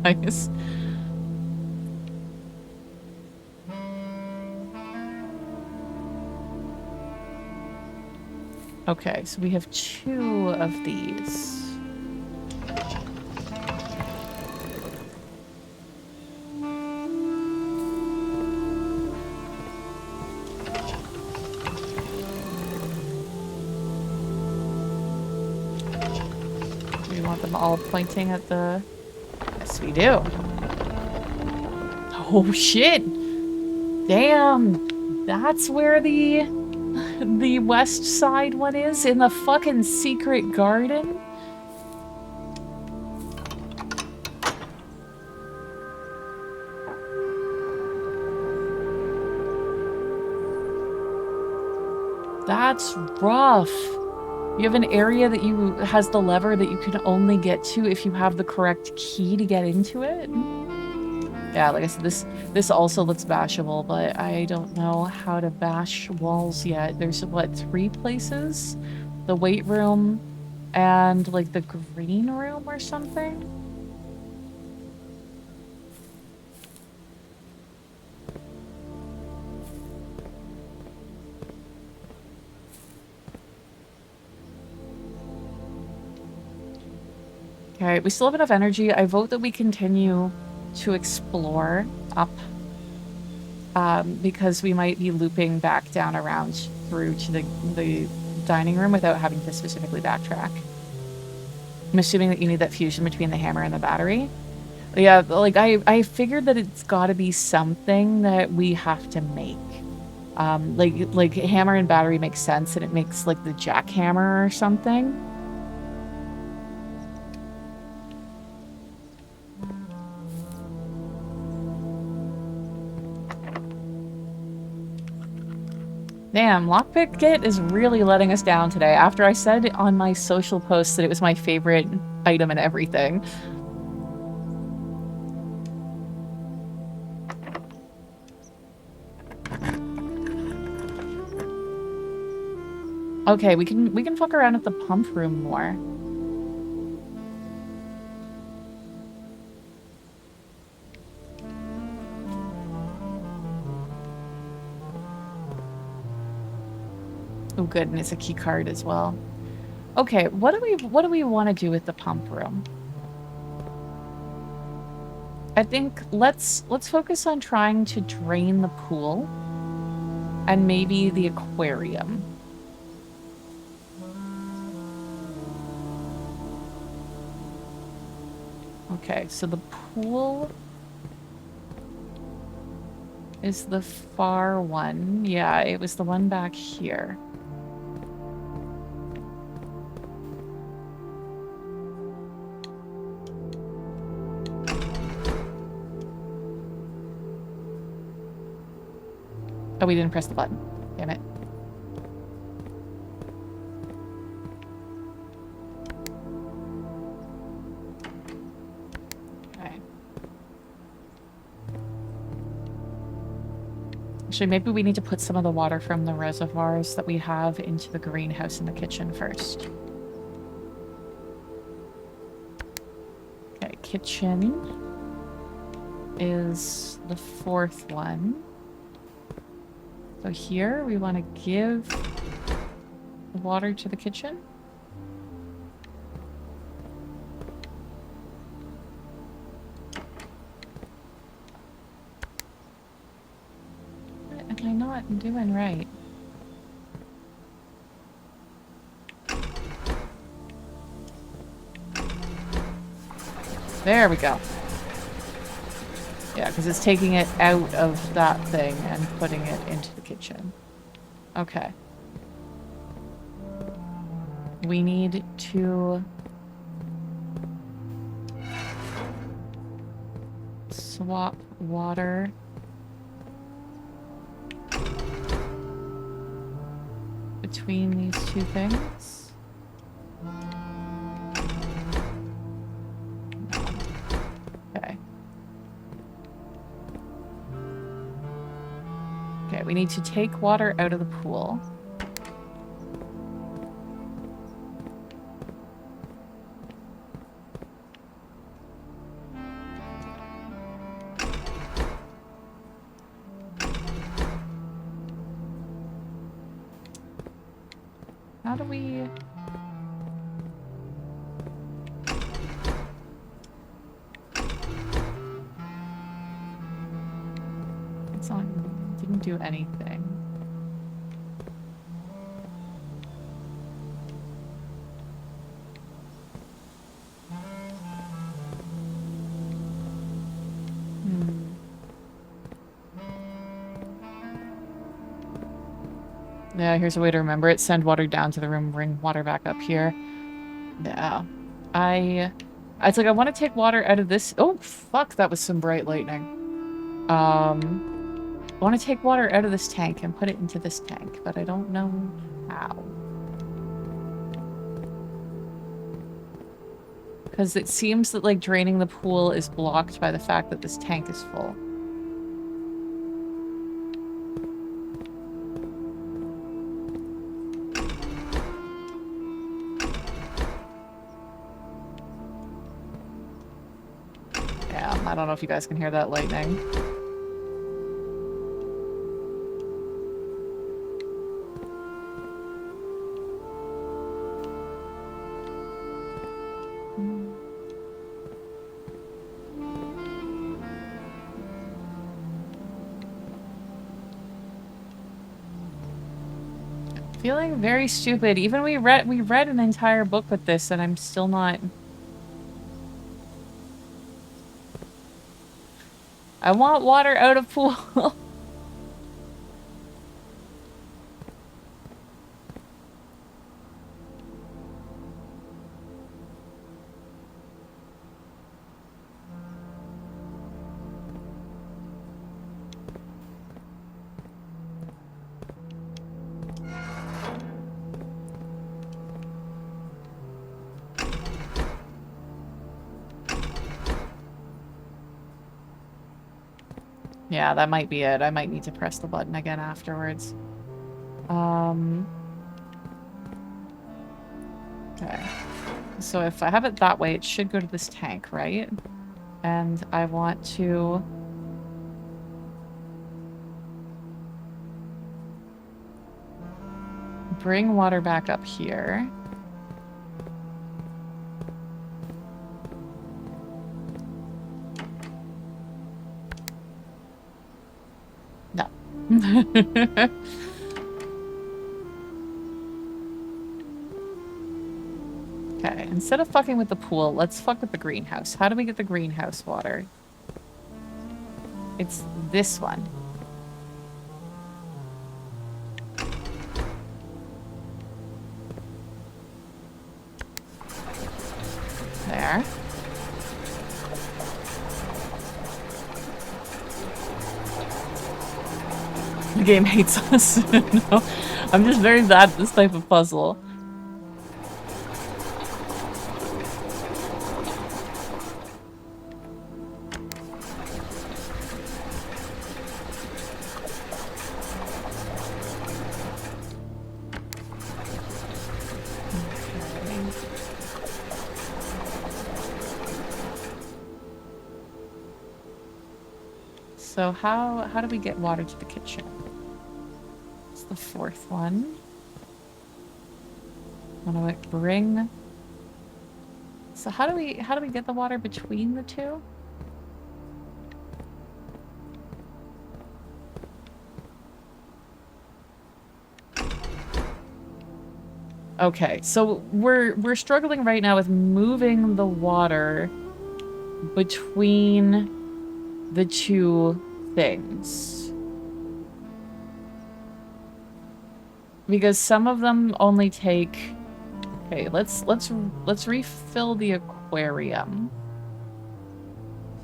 [SPEAKER 1] Nice. Okay, so we have 2 of these. Do we want them all pointing at the... Yes, we do. Oh, shit! Damn! That's where the west side one is? In the fucking secret garden? That's rough. You have an area that has the lever that you can only get to if you have the correct key to get into it. Yeah, like I said, this also looks bashable, but I don't know how to bash walls yet. There's, what, 3 places? The weight room and, like, the green room or something? Okay, we still have enough energy. I vote that we continue to explore up, because we might be looping back down around through to the dining room without having to specifically backtrack. I'm assuming that you need that fusion between the hammer and the battery. Yeah, like I figured that it's got to be something that we have to make. Like hammer and battery makes sense, and it makes like the jackhammer or something. Damn, Lockpick Kit is really letting us down today after I said on my social post that it was my favorite item and everything. Okay, we can fuck around at the pump room more. Oh, good, and it's a key card as well. Okay, what do we want to do with the pump room? I think let's focus on trying to drain the pool and maybe the aquarium. Okay, so the pool is the far one. Yeah, it was the one back here. Oh, we didn't press the button. Damn it. Okay. Actually, maybe we need to put some of the water from the reservoirs that we have into the greenhouse in the kitchen first. Okay, kitchen is the 4th one. So here we want to give water to the kitchen. What am I not doing right? There we go. Yeah, because it's taking it out of that thing and putting it into the kitchen. Okay. We need to swap water between these two things. Okay. Okay, we need to take water out of the pool. How do we... It's not... Didn't do anything. Yeah, here's a way to remember it. Send water down to the room, bring water back up here. Yeah. It's like I want to take water out of this. Oh, fuck, that was some bright lightning. I want to take water out of this tank and put it into this tank, but I don't know how. Because it seems that, like, draining the pool is blocked by the fact that this tank is full. I don't know if you guys can hear that lightning. Feeling very stupid. Even we read an entire book with this and I'm still not... I want water out of pool. Yeah, that might be it. I might need to press the button again afterwards. Okay. So if I have it that way, it should go to this tank, right? And I want to... bring water back up here. No. Okay, instead of fucking with the pool, let's fuck with the greenhouse. How do we get the greenhouse water? It's this one. There. The game hates us. No, I'm just very bad at this type of puzzle. So how do we get water to the kitchen? It's the fourth one. Want to bring... So how do we get the water between the two? Okay, so we're struggling right now with moving the water between the two things. Because some of them only take... Okay, let's refill the aquarium.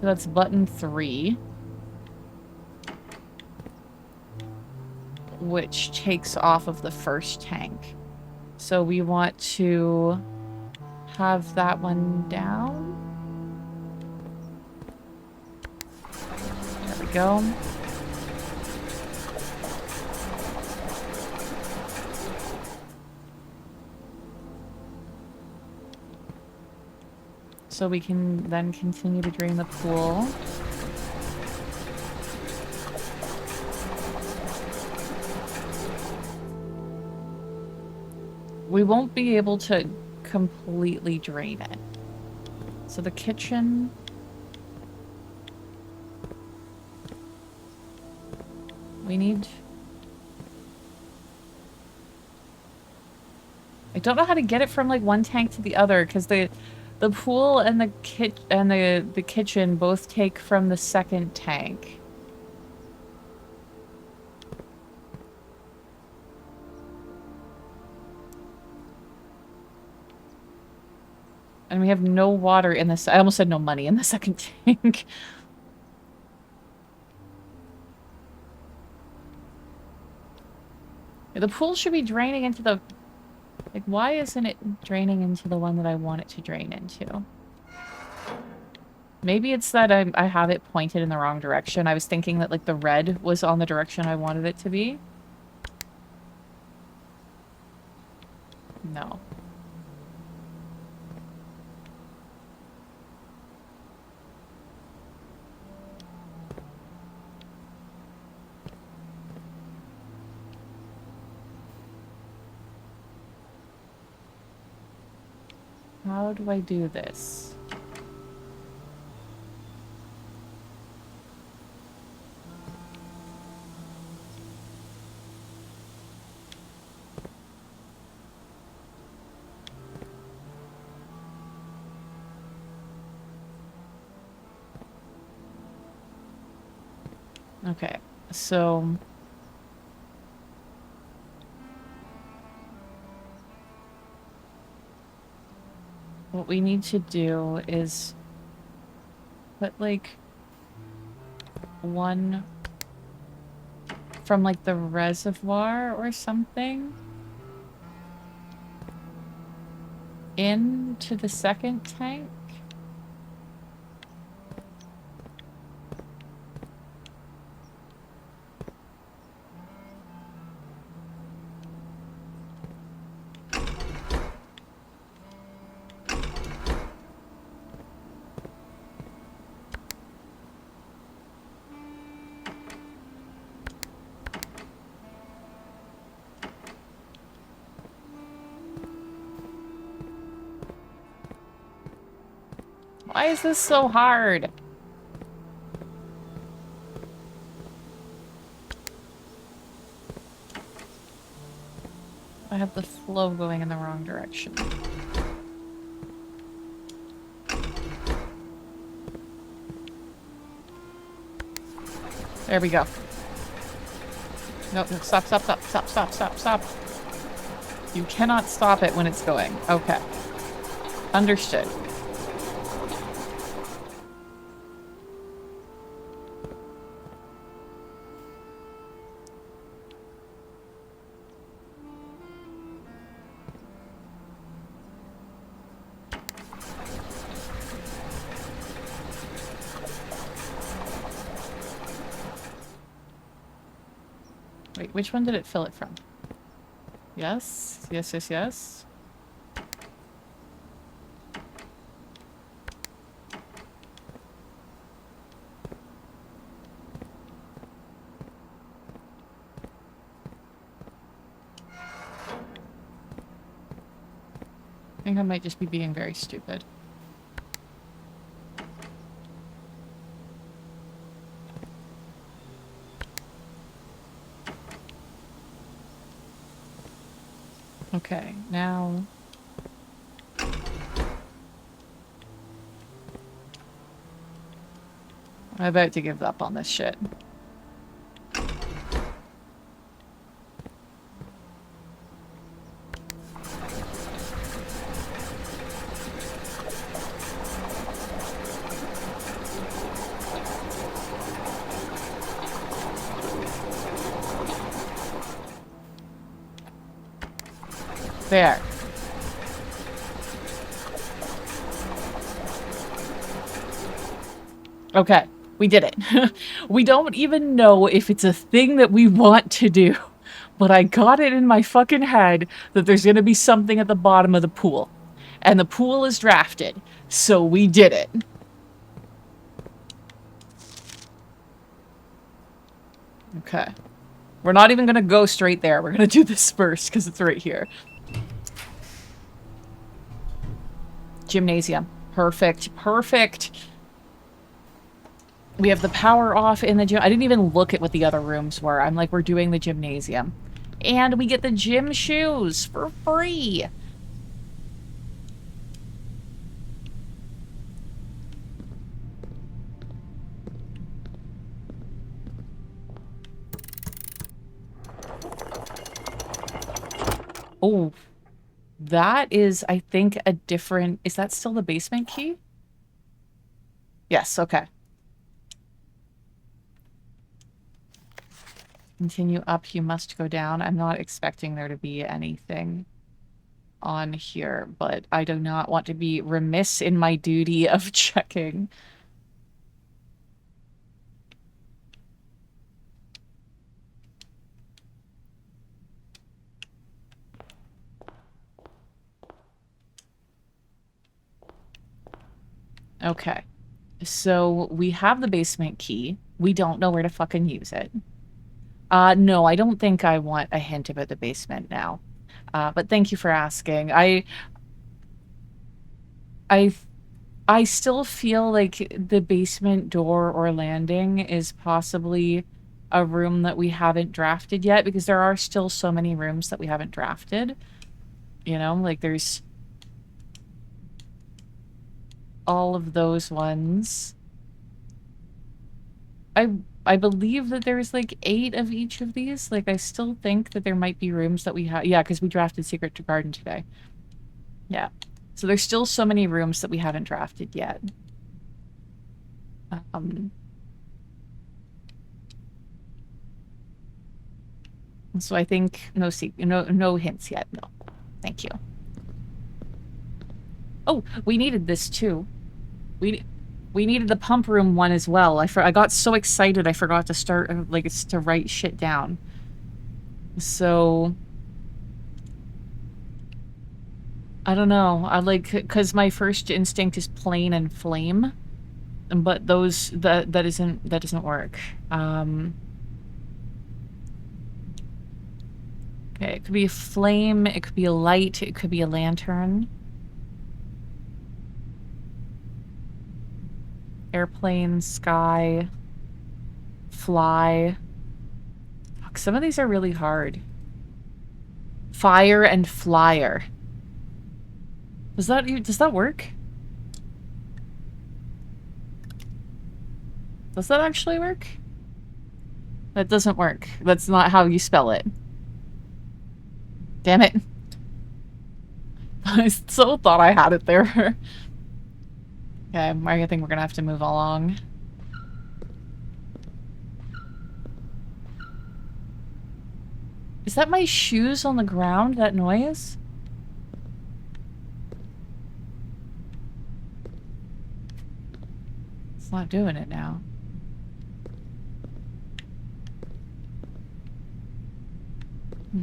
[SPEAKER 1] So that's button 3. Which takes off of the first tank. So we want to have that one down. There we go. So we can then continue to drain the pool. We won't be able to completely drain it. So the kitchen... We need... I don't know how to get it from like one tank to the other because the pool and the kitchen both take from the second tank. And we have no water in this. I almost said no money in the second tank. The pool should be draining into the... Like, why isn't it draining into the one that I want it to drain into? Maybe it's that I have it pointed in the wrong direction. I was thinking that, like, the red was on the direction I wanted it to be. No. How do I do this? Okay, so... What we need to do is put, like, one from, like, the reservoir or something into the second tank. Why is this so hard? I have the flow going in the wrong direction. There we go. Nope, no, stop, stop, stop, stop, stop, stop, stop. You cannot stop it when it's going. Okay. Understood. Wait, which one did it fill it from? Yes, yes, yes, yes. think I might just be being very stupid. Okay, now... I'm about to give up on this shit. There. Okay, we did it. We don't even know if it's a thing that we want to do, but I got it in my fucking head that there's gonna be something at the bottom of the pool. And the pool is drafted, so we did it. Okay. We're not even gonna go straight there. We're gonna do this first, because it's right here. Gymnasium. Perfect. Perfect. We have the power off in the gym. I didn't even look at what the other rooms were. I'm like, we're doing the gymnasium. And we get the gym shoes for free. Oh, that is, I think, a different... Is that still the basement key? Yes, okay. Continue up, you must go down. I'm not expecting there to be anything on here, but I do not want to be remiss in my duty of checking. Okay. So we have the basement key. We don't know where to fucking use it. No, I don't think I want a hint about the basement now. But thank you for asking. I still feel like the basement door or landing is possibly a room that we haven't drafted yet, because there are still so many rooms that we haven't drafted. You know, like there's all of those ones. I believe that there's like 8 of each of these. Like I still think that there might be rooms that we have. Yeah, because we drafted Secret to Garden today. Yeah. So there's still so many rooms that we haven't drafted yet. So I think no hints yet. No. Thank you. Oh, we needed this too. We needed the pump room one as well. I got so excited I forgot to start like to write shit down. So I don't know. I like, because my first instinct is plane and flame, but those that doesn't work. Okay, it could be a flame, it could be a light, it could be a lantern. Airplane, sky, fly. Fuck, some of these are really hard. Fire and flyer. Does that work? Does that actually work? That doesn't work. That's not how you spell it. Damn it. I so thought I had it there. Okay, I think we're gonna have to move along. Is that my shoes on the ground, that noise? It's not doing it now. I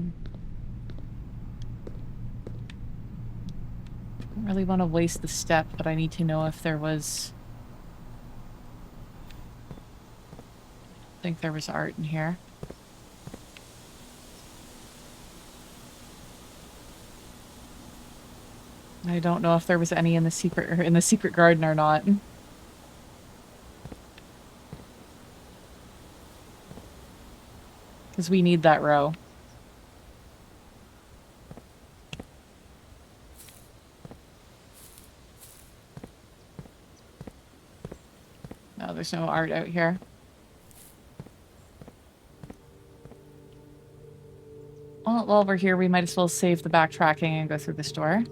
[SPEAKER 1] don't really want to waste the step, but I need to know if there was... I think there was art in here. I don't know if there was any in the secret garden or not. Because we need that row. No, there's no art out here. Well, while we're here, we might as well save the backtracking and go through this door.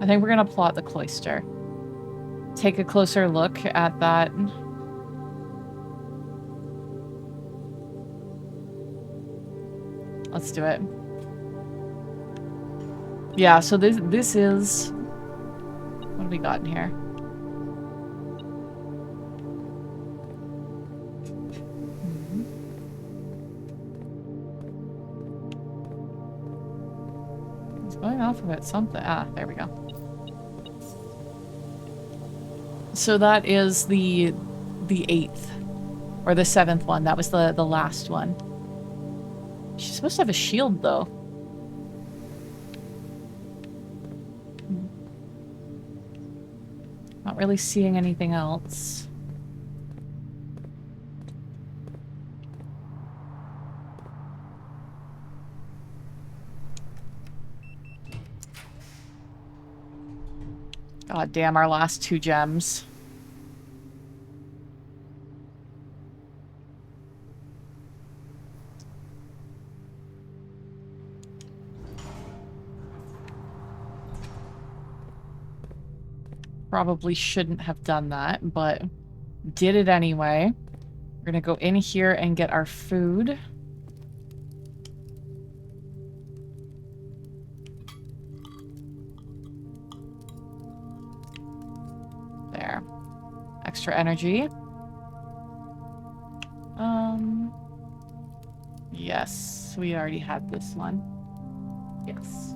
[SPEAKER 1] I think we're gonna plot the cloister. Take a closer look at that. Let's do it. Yeah, so this is... What have we got in here? It's going off about something. Ah, there we go. So that is the 8th. Or the 7th one. That was the last one. She's supposed to have a shield, though. Not really seeing anything else. God damn, our last 2 gems. Probably shouldn't have done that, but did it anyway. We're gonna go in here and get our food. There. Extra energy. Yes, we already had this one. Yes.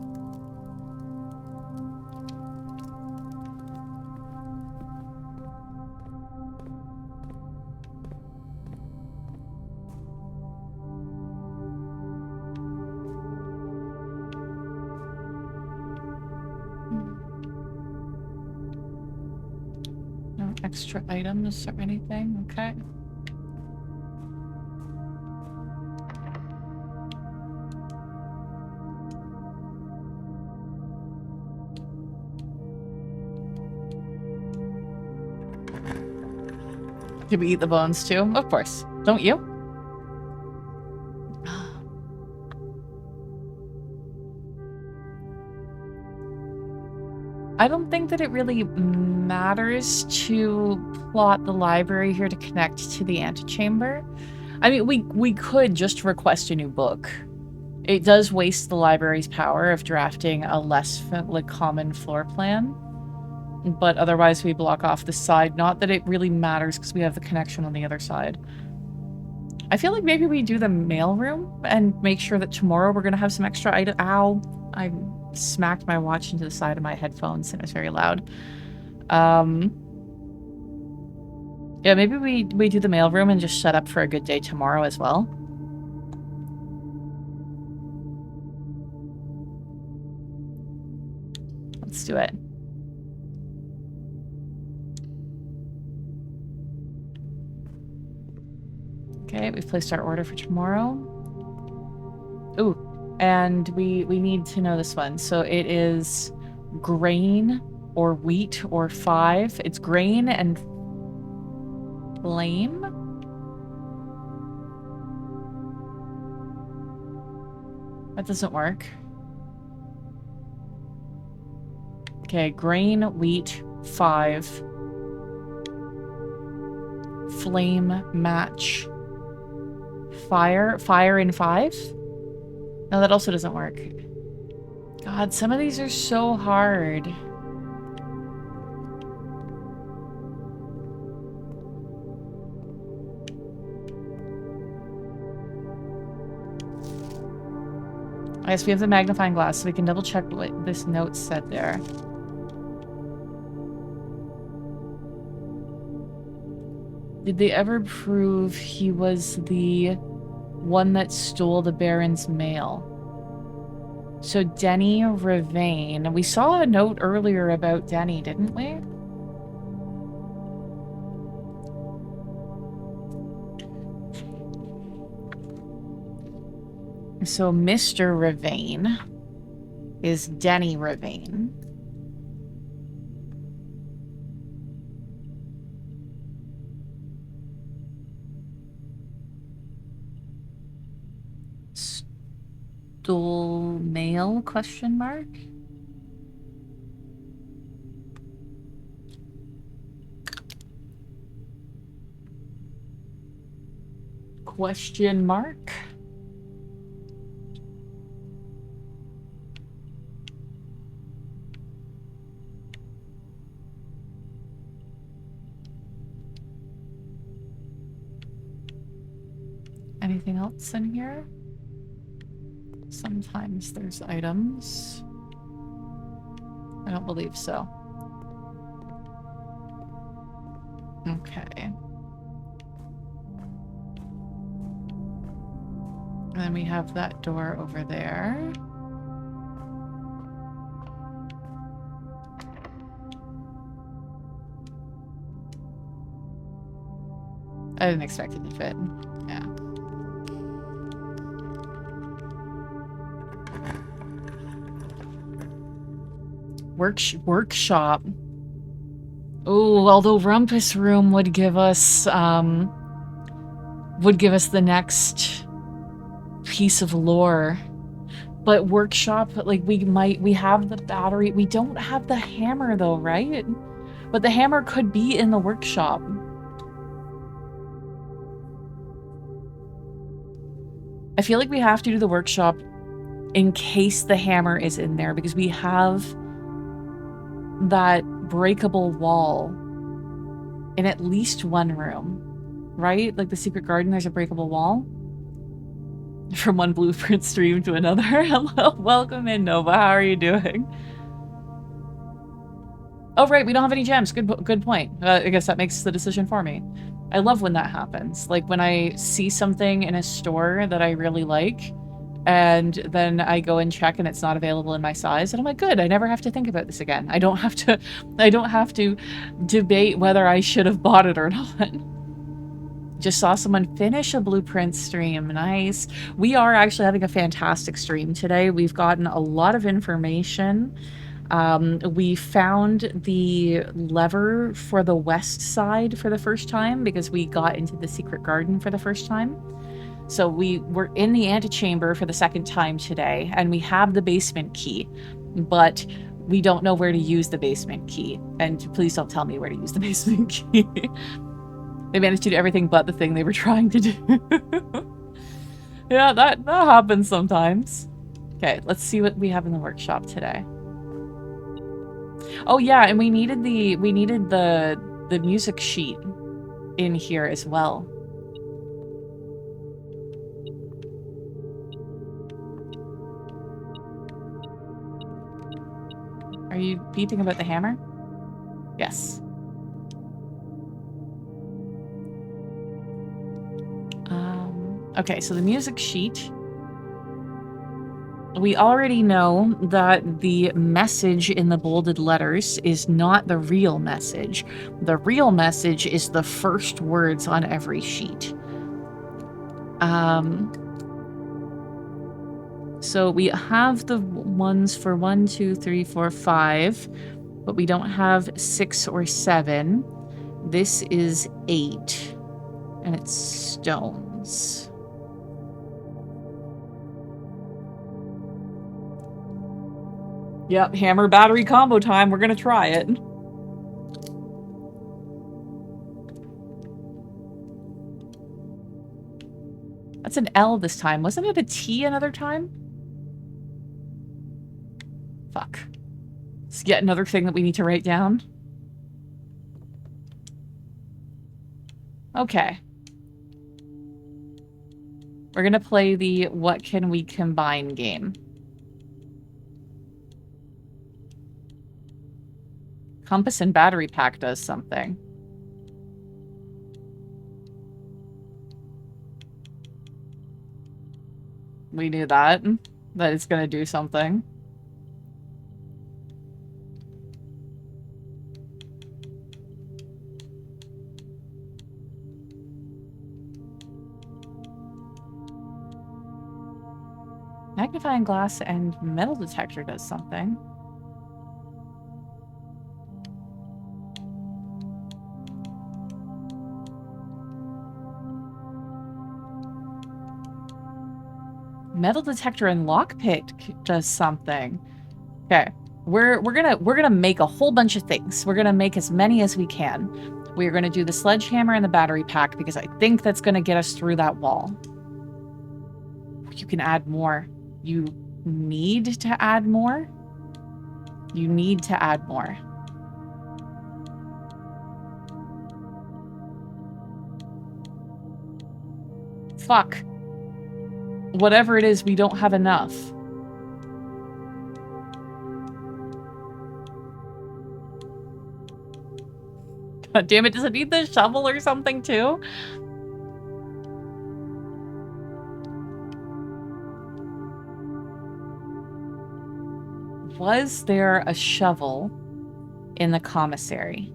[SPEAKER 1] No extra items or anything, okay. Did we eat the bones too? Of course. Don't you? I don't think that it really matters to plot the library here to connect to the antechamber. I mean, we could just request a new book. It does waste the library's power of drafting a less common floor plan. But otherwise we block off the side. Not that it really matters because we have the connection on the other side. I feel like maybe we do the mailroom and make sure that tomorrow we're going to have some extra items. Ow. I smacked my watch into the side of my headphones and it was very loud. Yeah, maybe we do the mailroom and just set up for a good day tomorrow as well. Let's do it. Okay, we've placed our order for tomorrow. Ooh, and we need to know this one. So it is grain or wheat or 5. It's grain and flame. That doesn't work. Okay, grain, wheat, 5. Flame, match. Fire in 5? No, that also doesn't work. God, some of these are so hard. I guess we have the magnifying glass, so we can double check what this note said there. Did they ever prove he was the one that stole the Baron's mail? So Denny Ravane. We saw a note earlier about Denny, didn't we? So Mr. Ravane is Denny Ravane. Stole mail, question mark? Question mark? Anything else in here? Sometimes there's items. I don't believe so. Okay. And then we have that door over there. I didn't expect it to fit. Yeah. Workshop. Oh, although Rumpus Room would give us the next piece of lore. But workshop, like, we have the battery. We don't have the hammer though, right? But the hammer could be in the workshop. I feel like we have to do the workshop in case the hammer is in there, because we have that breakable wall in at least one room, right? Like the secret garden, there's a breakable wall. From one blueprint stream to another. Hello, welcome in, Nova. How are you doing? Oh, right, we don't have any gems. Good point. I guess that makes the decision for me. I love when that happens. Like when I see something in a store that I really like, and then I go and check and it's not available in my size, and I'm like, good, I never have to think about this again. I don't have to debate whether I should have bought it or not. Just saw someone finish a blueprint stream. Nice. We are actually having a fantastic stream today. We've gotten a lot of information. We found the lever for the west side for the first time because we got into the secret garden for the first time. So we were in the antechamber for the second time today, and we have the basement key, but we don't know where to use the basement key. And please don't tell me where to use the basement key. They managed to do everything but the thing they were trying to do. Yeah, that happens sometimes. Okay, let's see what we have in the workshop today. Oh yeah, and we needed the music sheet in here as well. Are you beeping about the hammer? Yes. Okay, so the music sheet. We already know that the message in the bolded letters is not the real message. The real message is the first words on every sheet. So we have the ones for 1, 2, 3, 4, 5, but we don't have 6 or 7. This is 8, and it's stones. Yep, hammer battery combo time. We're gonna try it. That's an L this time. Wasn't it a T another time? Fuck. It's yet another thing that we need to write down. Okay. We're gonna play the what can we combine game. Compass and battery pack does something. We knew that. That it's gonna do something. Magnifying glass and metal detector does something. Metal detector and lockpick does something. Okay. We're gonna make a whole bunch of things. We're gonna make as many as we can. We're gonna do the sledgehammer and the battery pack because I think that's gonna get us through that wall. You can add more. You need to add more? You need to add more. Fuck. Whatever it is, we don't have enough. God damn it, does it need the shovel or something too? Was there a shovel in the commissary?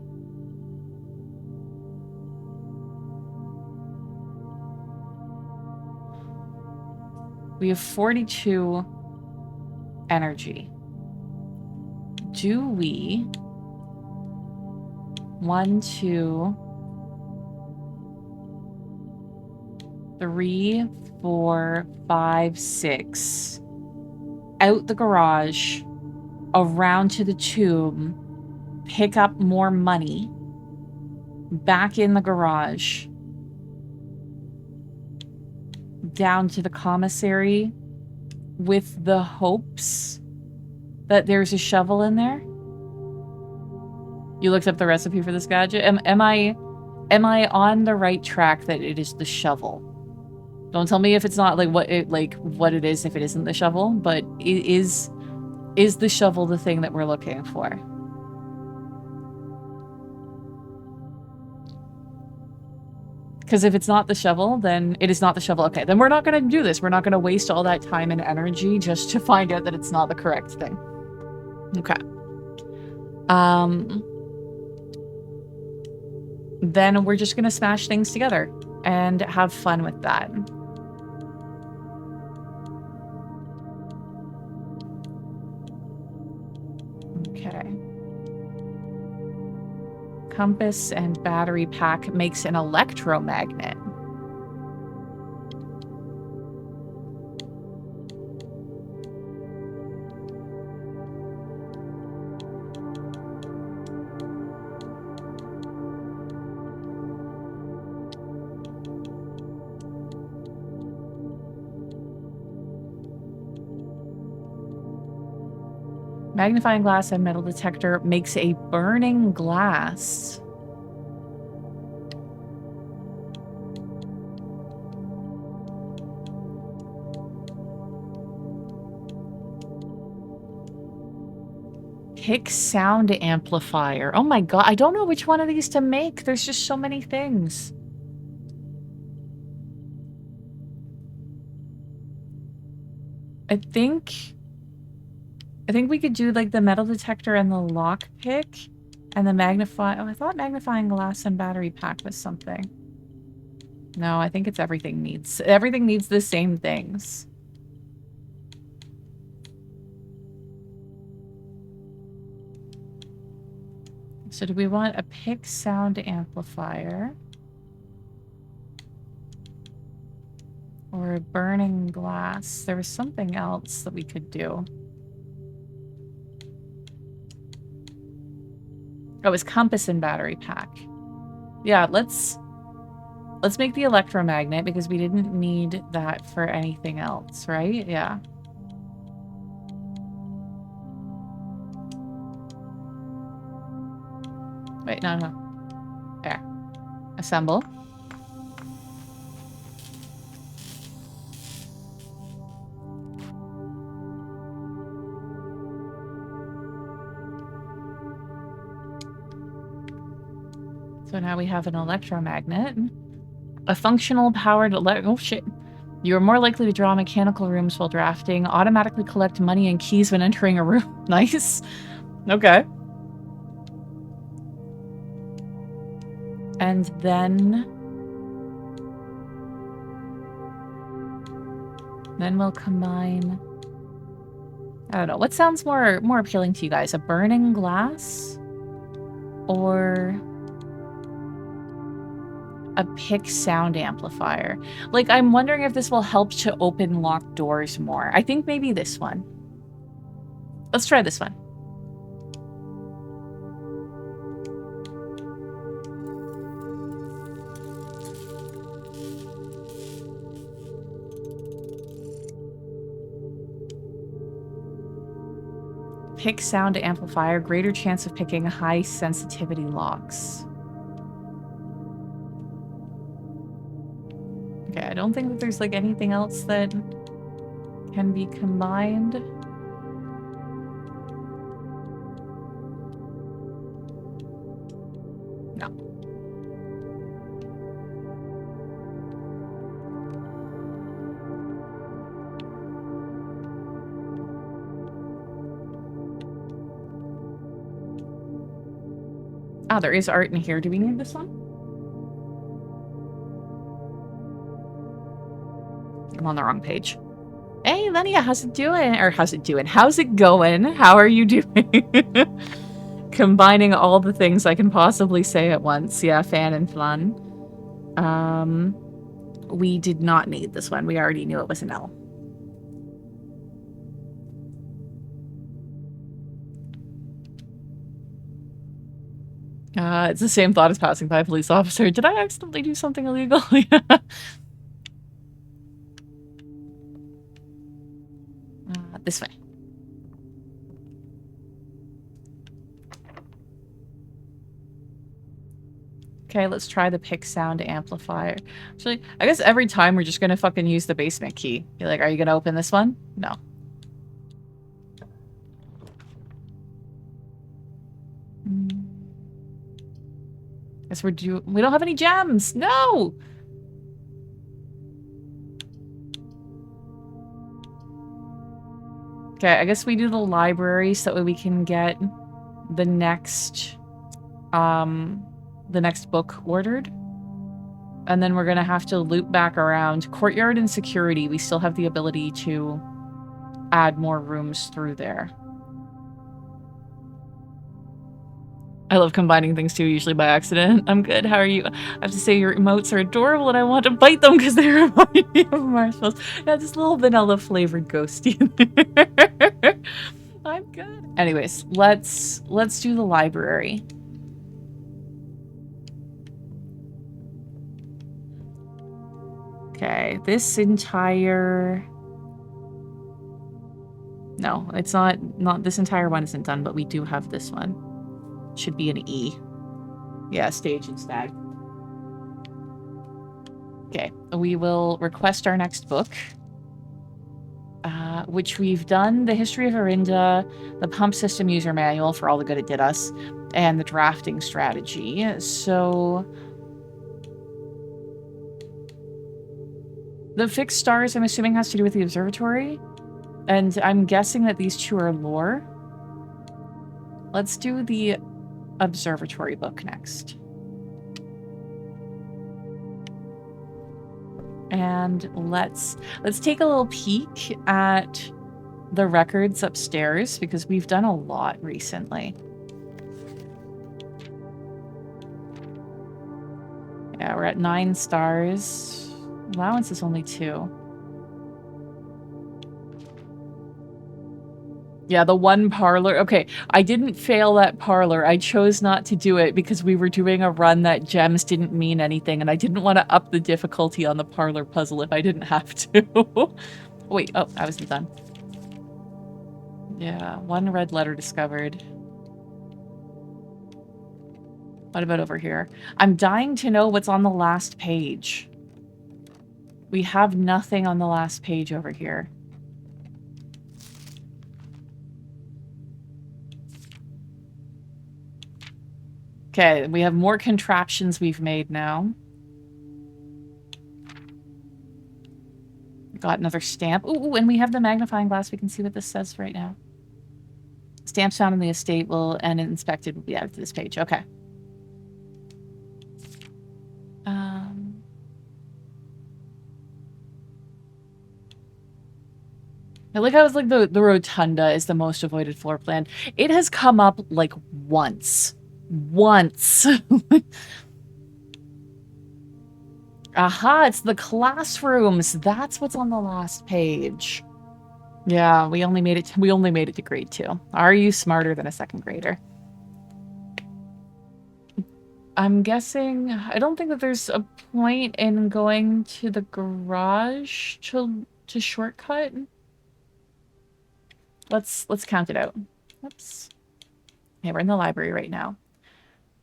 [SPEAKER 1] We have 42 energy. Do we... 1, 2, 3, 4, 5, 6. Out the garage, around to the tube, pick up more money, back in the garage, down to the commissary with the hopes that there's a shovel in there? You looked up the recipe for this gadget? Am I on the right track that it is the shovel? Don't tell me if it's not what it is if it isn't the shovel, but is the shovel the thing that we're looking for? Because if it's not the shovel, then it is not the shovel. Okay, then we're not going to do this. We're not going to waste all that time and energy just to find out that it's not the correct thing. Okay. Then we're just going to smash things together and have fun with that. Okay. Compass and battery pack makes an electromagnet. Magnifying glass and metal detector makes a burning glass. Pick sound amplifier. Oh my god, I don't know which one of these to make. There's just so many things. I think we could do like the metal detector and the lockpick and the magnify. Oh, I thought magnifying glass and battery pack was something. No, I think it's everything needs the same things. So do we want a pick sound amplifier? Or a burning glass? There was something else that we could do. Oh, it was compass and battery pack. Yeah, let's make the electromagnet because we didn't need that for anything else, right? Yeah. Wait, no. There. Assemble. So now we have an electromagnet. A functional powered oh shit. You are more likely to draw mechanical rooms while drafting. Automatically collect money and keys when entering a room. Nice. Okay. And then we'll combine... I don't know. What sounds more appealing to you guys? A burning glass? Or a pick sound amplifier? Like, I'm wondering if this will help to open locked doors more. I think maybe this one. Let's try this one. Pick sound amplifier, greater chance of picking high sensitivity locks. Okay, I don't think that there's like anything else that can be combined. No. Ah, there is art in here. Do we need this one? I'm on the wrong page. Hey, Lenia, how's it doing? Or how's it doing? How's it going? How are you doing? Combining all the things I can possibly say at once. Yeah, fan and flan. We did not need this one. We already knew it was an L. It's the same thought as passing by a police officer. Did I accidentally do something illegal? This way. Okay, let's try the pick sound amplifier. Actually, I guess every time we're just gonna fucking use the basement key. You're like, are you gonna open this one? No. Guess we don't have any gems. No! Okay, I guess we do the library so that we can get the next book ordered. And then we're gonna have to loop back around. Courtyard and security, we still have the ability to add more rooms through there. I love combining things too, usually by accident. I'm good, how are you? I have to say your emotes are adorable and I want to bite them because they remind me of marshmallows. Yeah, just a little vanilla flavored ghosty in there. I'm good. Anyways, let's do the library. Okay, this entire... No, it's not this entire one isn't done, but we do have this one. Should be an E. Yeah, stage and stag. Okay, we will request our next book. Which we've done the History of Arinda, the Pump System User Manual for all the good it did us, and the drafting strategy. So... the fixed stars, I'm assuming, has to do with the observatory. And I'm guessing that these two are lore. Let's do the observatory book next. And let's take a little peek at the records upstairs, because we've done a lot recently. Yeah, we're at 9 stars. Allowance is only 2. Yeah, the one parlor. Okay, I didn't fail that parlor. I chose not to do it because we were doing a run that gems didn't mean anything, and I didn't want to up the difficulty on the parlor puzzle if I didn't have to. Wait, oh, I wasn't done. Yeah, 1 red letter discovered. What about over here? I'm dying to know what's on the last page. We have nothing on the last page over here. Okay, we have more contraptions we've made now. Got another stamp. Ooh, and we have the magnifying glass. We can see what this says right now. Stamps found in the estate and inspected will be added to this page. Okay. I like how it's like the rotunda is the most avoided floor plan. It has come up like once. Once. Aha, it's the classrooms. That's what's on the last page. Yeah, we only made it to grade 2. Are you smarter than a second grader? I'm guessing I don't think that there's a point in going to the garage to shortcut. Let's count it out. Oops. Okay, we're in the library right now.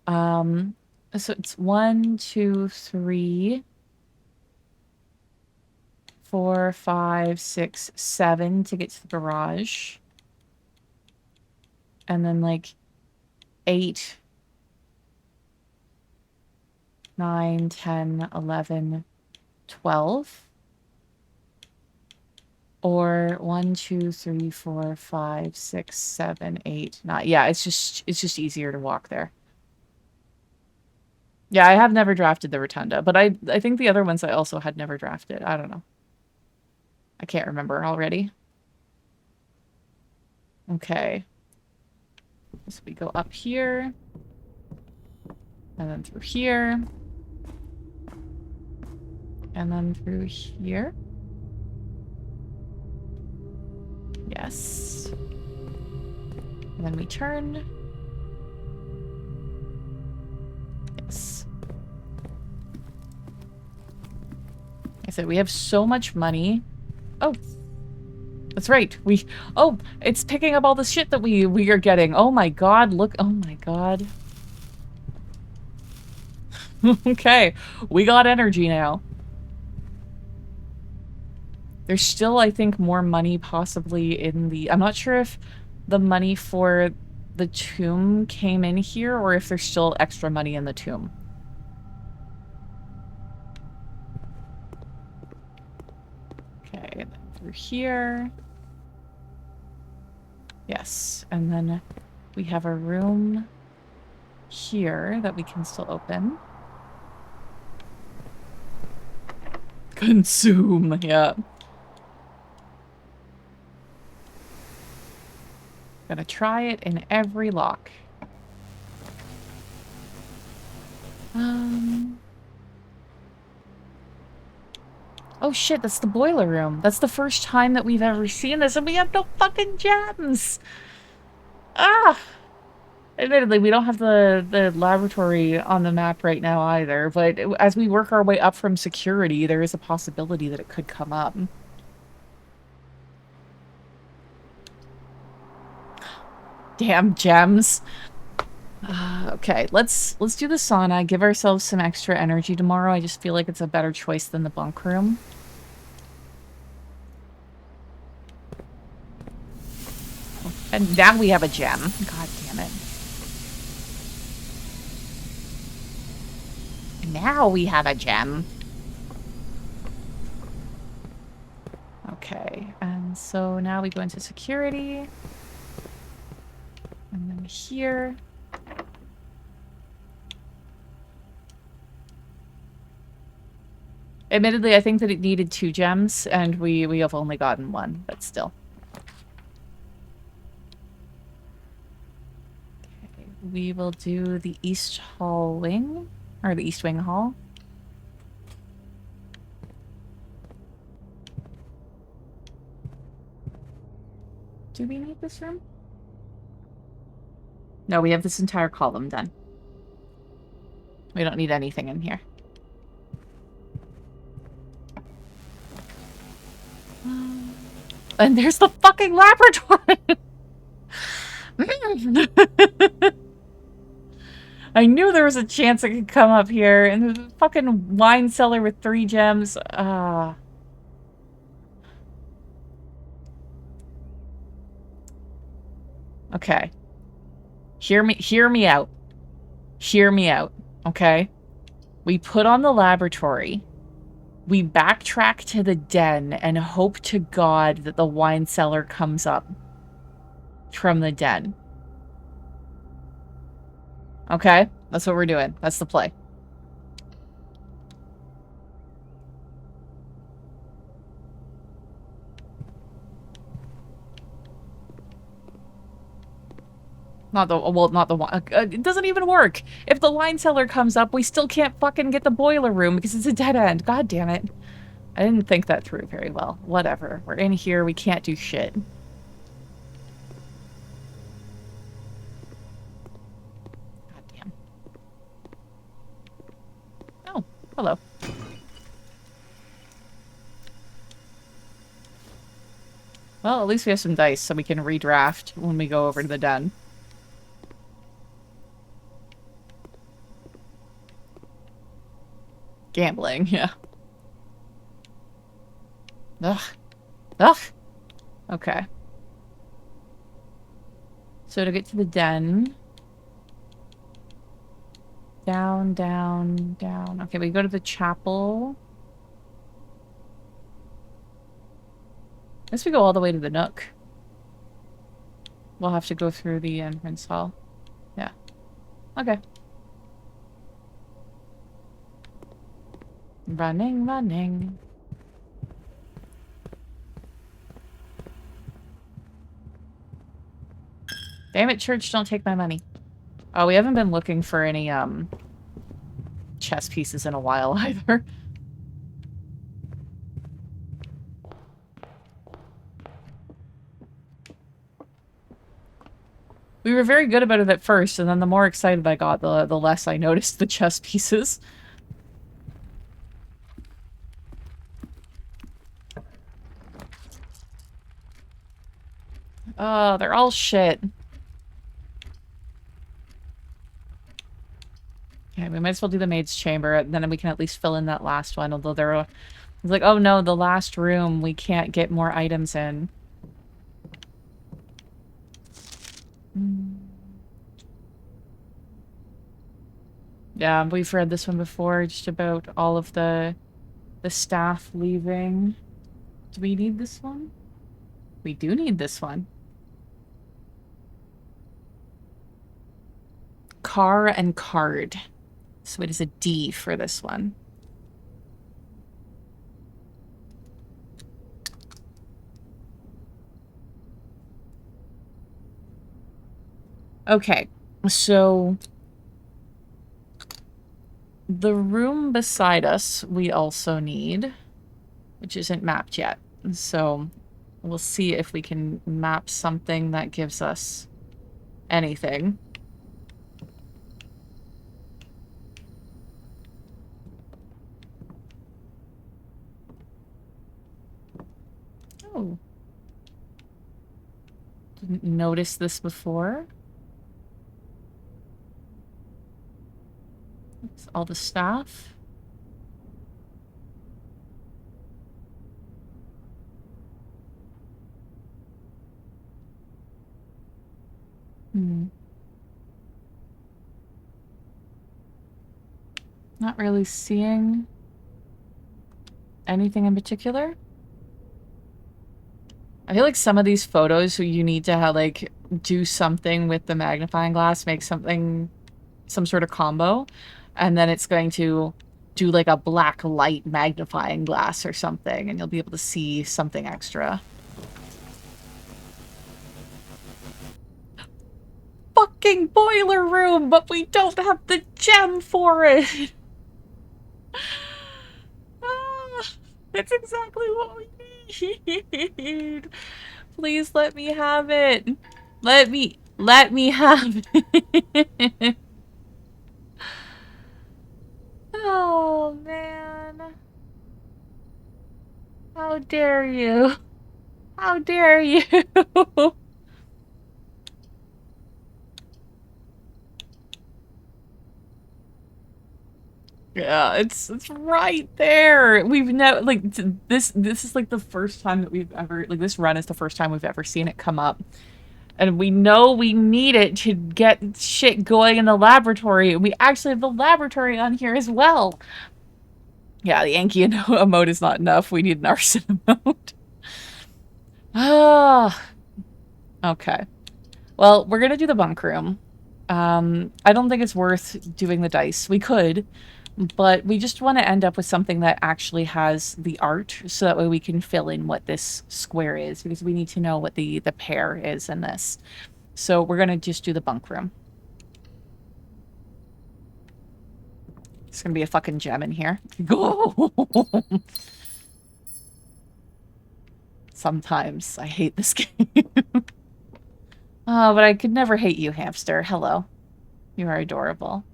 [SPEAKER 1] So it's 1, 2, 3, 4, 5, 6, 7 to get to the garage. And then like 8, 9, 10, 11, 12. Or 1, 2, 3, 4, 5, 6, 7, 8, 9. Yeah, it's just easier to walk there. Yeah, I have never drafted the rotunda, but I think the other ones I also had never drafted. I don't know. I can't remember already. Okay. So we go up here. And then through here. And then through here. Yes. And then we turn. Yes. I said we have so much money. Oh. That's right. Oh, it's picking up all the shit that we are getting. Oh my god, look. Oh my god. Okay. We got energy now. There's still, I think, more money possibly in the... I'm not sure if the money for the tomb came in here or if there's still extra money in the tomb. Okay, then through here. Yes, and then we have a room here that we can still open. Consume, yeah. Gonna try it in every lock. Oh shit, that's the boiler room. That's the first time that we've ever seen this, and we have no fucking gems! Ah! Admittedly, we don't have the laboratory on the map right now either, but as we work our way up from security, there is a possibility that it could come up. Damn gems. Okay, let's do the sauna, give ourselves some extra energy tomorrow. I just feel like it's a better choice than the bunk room. And now we have a gem. God damn it. Now we have a gem. Okay, and so now we go into security. And then here. Admittedly, I think that it needed 2 gems, and we have only gotten 1, but still. Okay, we will do the East Hall wing, or the East Wing Hall. Do we need this room? No, we have this entire column done. We don't need anything in here. And there's the fucking laboratory! I knew there was a chance it could come up here. And there's a fucking wine cellar with 3 gems. Okay. Hear me out. Hear me out, okay? We put on the laboratory. We backtrack to the den and hope to God that the wine cellar comes up from the den. Okay? That's what we're doing. That's the play. Not the one. It doesn't even work. If the wine cellar comes up, we still can't fucking get the boiler room because it's a dead end. God damn it. I didn't think that through very well. Whatever. We're in here. We can't do shit. God damn. Oh, hello. Well, at least we have some dice so we can redraft when we go over to the den. Gambling, yeah. Ugh. Ugh. Okay. So to get to the den... Down, down, down. Okay, we go to the chapel. I guess we go all the way to the nook. We'll have to go through the entrance hall. Yeah. Okay. Running, running. Damn it, church, don't take my money. Oh, we haven't been looking for any, chess pieces in a while either. We were very good about it at first, and then the more excited I got, the less I noticed the chess pieces. Oh, they're all shit. Okay, we might as well do the maid's chamber, then we can at least fill in that last one, although there are... It's like, oh no, the last room, we can't get more items in. Yeah, we've read this one before, just about all of the staff leaving. Do we need this one? We do need this one. Car and card. So it is a D for this one. Okay, so the room beside us we also need, which isn't mapped yet. So we'll see if we can map something that gives us anything. Oh. Didn't notice this before. It's all the staff. Not really seeing anything in particular. I feel like some of these photos you need to have, like, do something with the magnifying glass, make something, some sort of combo, and then it's going to do like a black light magnifying glass or something, and you'll be able to see something extra. Fucking boiler room, but we don't have the gem for it! It's exactly what we need. Please let me have it. Let me have it. Oh, man. How dare you? How dare you? Yeah, it's right there. We've never, like, this is like the first time that we've ever, like, this run is the first time we've ever seen it come up. And we know we need it to get shit going in the laboratory. We actually have the laboratory on here as well. Yeah, the Yankee emote is not enough. We need an arson emote. Ah. Okay. Well, we're gonna do the bunk room. I don't think it's worth doing the dice. We could, but we just want to end up with something that actually has the art, so that way we can fill in what this square is, because we need to know what the pair is in this. So we're gonna just do the bunk room. It's gonna be a fucking gem in here. Go. Sometimes I hate this game. Oh, but I could never hate you, hamster. Hello. You are adorable.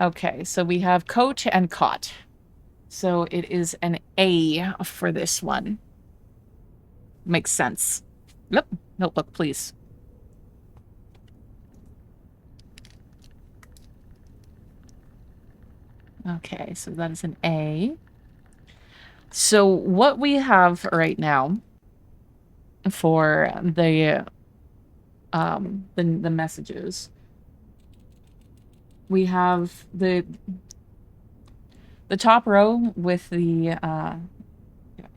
[SPEAKER 1] Okay, so we have coat and cot. So it is an A for this one. Makes sense. Yep. Notebook, please. Okay, so that is an A. So what we have right now for the messages, we have the top row with the up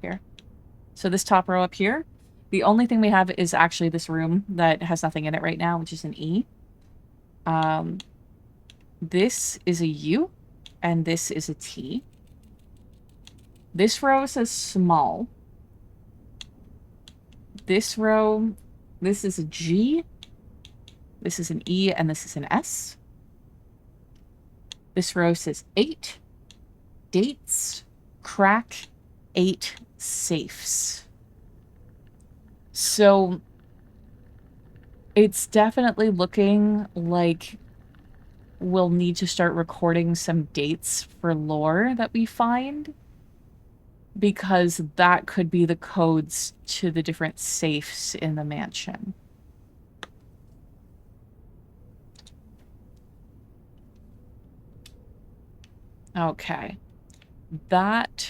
[SPEAKER 1] here. So this top row up here, the only thing we have is actually this room that has nothing in it right now, which is an E. This is a U, and this is a T. This row says small. This row, this is a G. This is an E, and this is an S. This row says 8. Dates, crack, 8 safes. So it's definitely looking like we'll need to start recording some dates for lore that we find, because that could be the codes to the different safes in the mansion. Okay. That...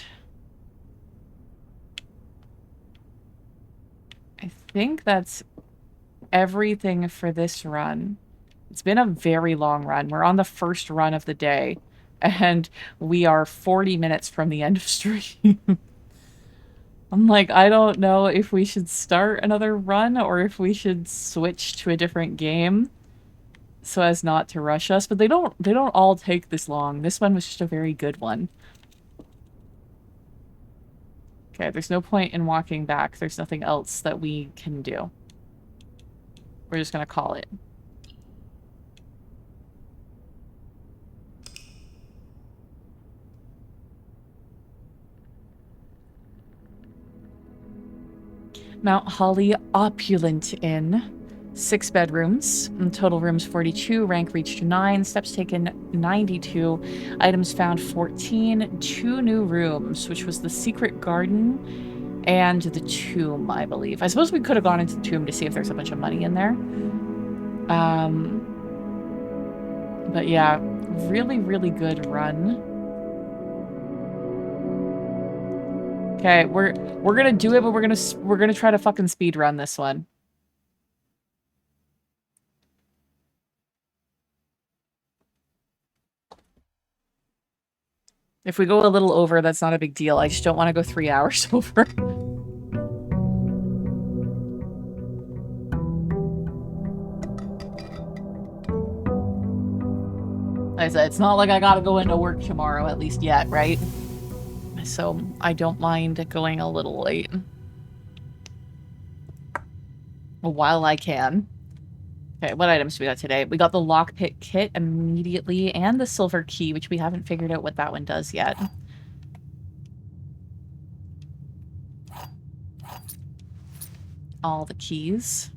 [SPEAKER 1] I think that's everything for this run. It's been a very long run. We're on the first run of the day, and we are 40 minutes from the end of stream. I'm like, I don't know if we should start another run or if we should switch to a different game so as not to rush us, but they don't all take this long. This one was just a very good one. Okay, there's no point in walking back. There's nothing else that we can do. We're just gonna call it. Mount Holly Opulent Inn. 6 bedrooms. Total rooms 42. Rank reached 9. Steps taken 92. Items found 14. 2 new rooms, which was the secret garden and the tomb, I believe. I suppose we could have gone into the tomb to see if there's a bunch of money in there. But yeah, really, really good run. Okay, we're gonna do it, but we're gonna try to fucking speed run this one. If we go a little over, that's not a big deal. I just don't want to go 3 hours over. Like I said, it's not like I gotta go into work tomorrow, at least yet, right? So I don't mind going a little late. While I can. Okay, what items do we got today? We got the lockpick kit immediately, and the silver key, which we haven't figured out what that one does yet. All the keys.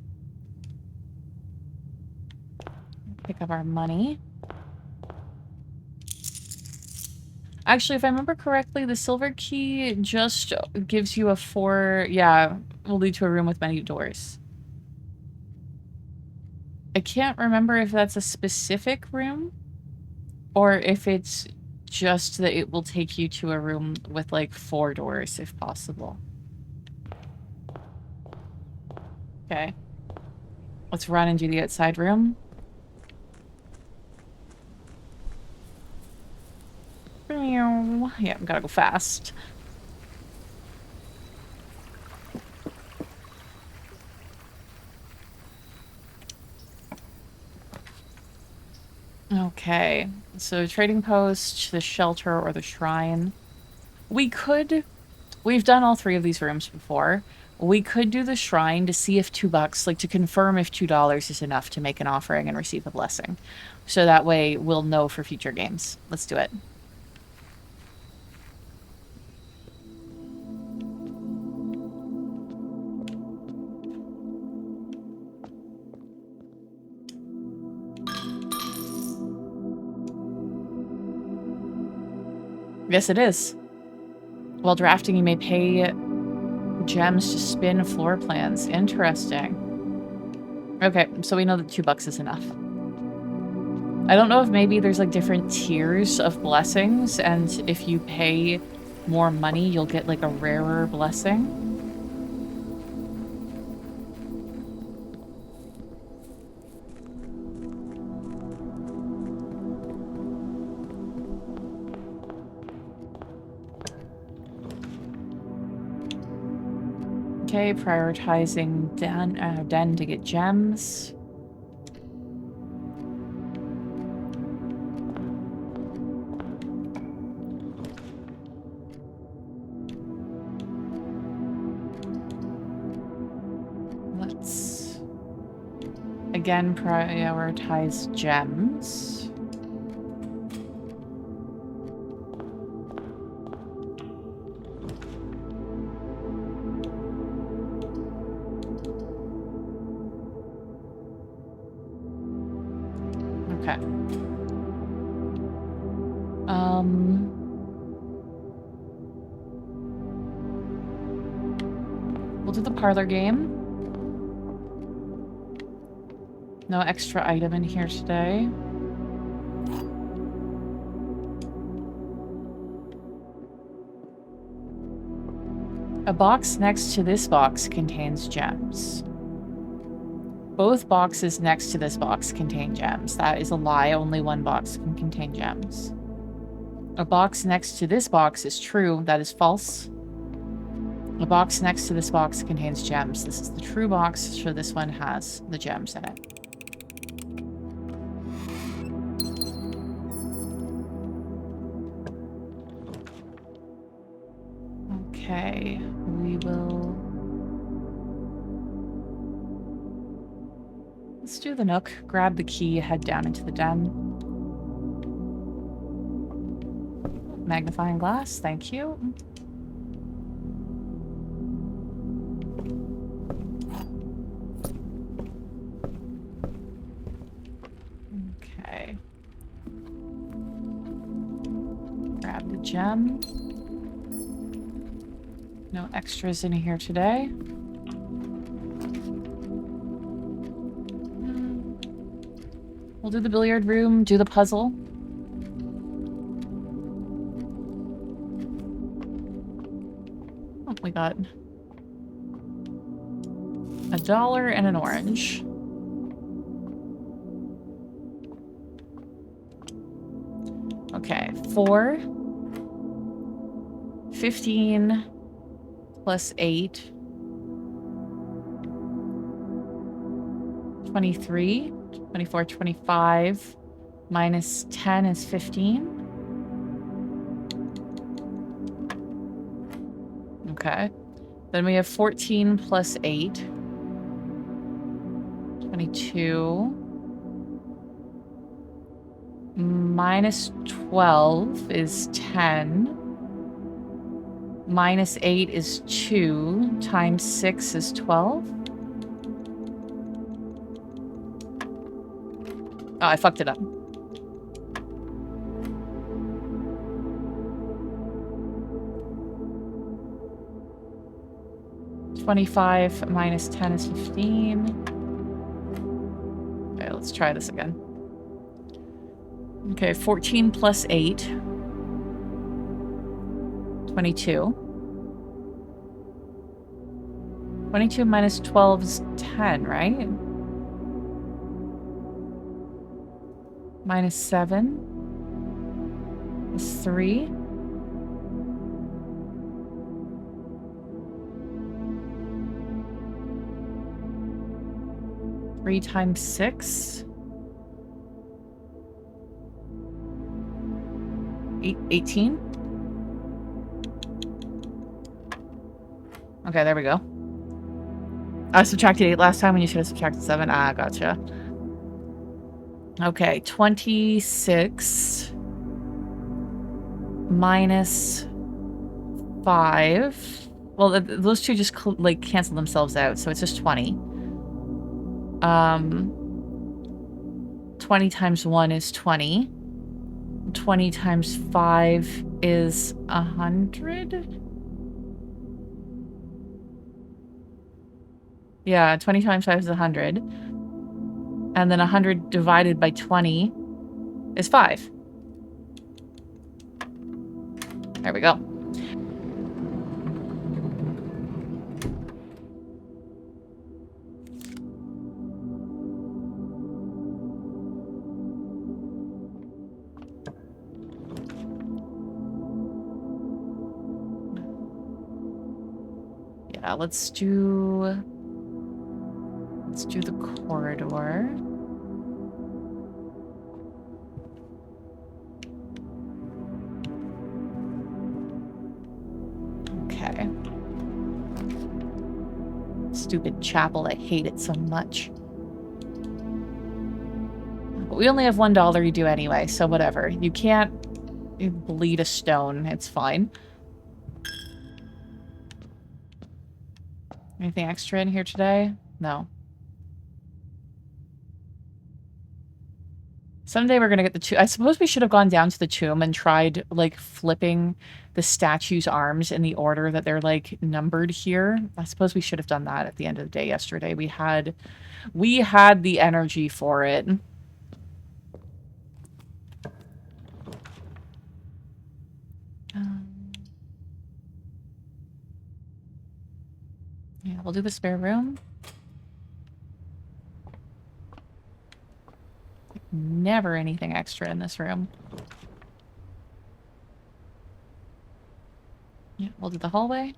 [SPEAKER 1] Pick up our money. Actually, if I remember correctly, the silver key just gives you a 4... Yeah, will lead to a room with many doors. I can't remember if that's a specific room, or if it's just that it will take you to a room with, like, 4 doors, if possible. Okay. Let's run and do the outside room. Yeah, gotta go fast. Okay, so trading post, the shelter, or the shrine. We've done all three of these rooms before. We could do the shrine to see if $2, like to confirm if $2 is enough to make an offering and receive a blessing. So that way we'll know for future games. Let's do it. Yes, it is. While drafting, you may pay gems to spin floor plans. Interesting. Okay, so we know that $2 is enough. I don't know if maybe there's like different tiers of blessings, and if you pay more money, you'll get like a rarer blessing. Okay, prioritizing den to get gems. Let's again prioritize gems. Okay. We'll do the parlor game. No extra item in here today. A box next to this box contains gems. Both boxes next to this box contain gems. That is a lie. Only one box can contain gems. A box next to this box is true. That is false. A box next to this box contains gems. This is the true box, so this one has the gems in it. Okay, we will... Let's do the Nook. Grab the key, head down into the den. Magnifying glass, thank you. Okay. Grab the gem. No extras in here today. We'll do the billiard room, do the puzzle. Oh, we got $1 and an orange. Okay, 4, 15 plus 8, 23, 24, 25, minus 10 is 15. Okay. Then we have 14 plus 8, 22. Minus 12 is 10. Minus 8 is 2. Times 6 is 12. Oh, I fucked it up. $25 minus 10 is 15. Okay, let's try this again. Okay, 14 plus 8. 22. 22 minus 12 is 10, right? Minus 7. 3. Three times 6. 18. Okay, there we go. I subtracted 8 last time when you should have subtracted 7. Ah, gotcha. Okay, 26 minus 5. Well, those two just like cancel themselves out, so it's just 20. 20 times 1 is 20. 20 times 5 is 100. Yeah, 20 times 5 is 100. And then 100 divided by 20 is 5. There we go. Yeah, let's do the corridor. Okay. Stupid chapel, I hate it so much. But we only have $1 you do anyway, so whatever. You can't bleed a stone, it's fine. Anything extra in here today? No. Someday we're gonna get the tomb. I suppose we should have gone down to the tomb and tried, like, flipping the statue's arms in the order that they're, like, numbered here. I suppose we should have done that at the end of the day yesterday. We had the energy for it. Yeah, we'll do the spare room. Never anything extra in this room. Yeah, we'll do the hallway.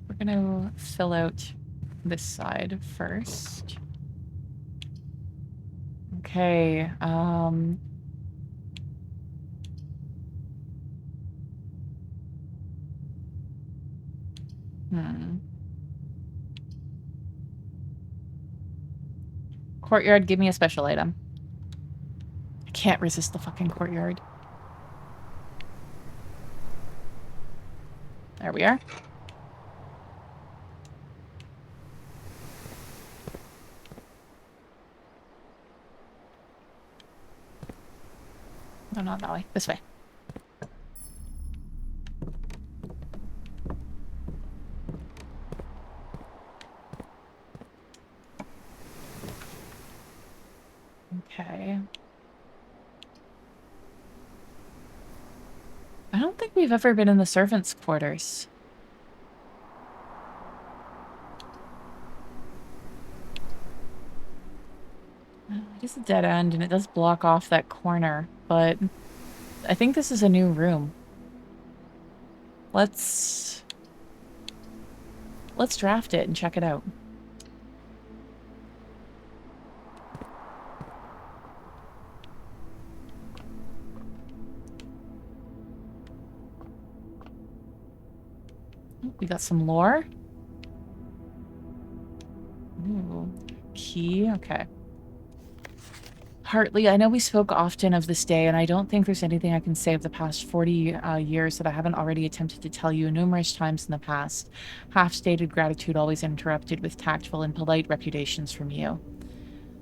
[SPEAKER 1] We're gonna fill out this side first. Okay, Courtyard, give me a special item. I can't resist the fucking courtyard. There we are. No, not that way. This way. Okay. I don't think we've ever been in the servants' quarters. It is a dead end, and it does block off that corner, but I think this is a new room. Let's draft it and check it out. We got some lore. Ooh, key, okay. Hartley, I know we spoke often of this day, and I don't think there's anything I can say of the past 40 years that I haven't already attempted to tell you numerous times in the past. Half-stated gratitude always interrupted with tactful and polite reputations from you.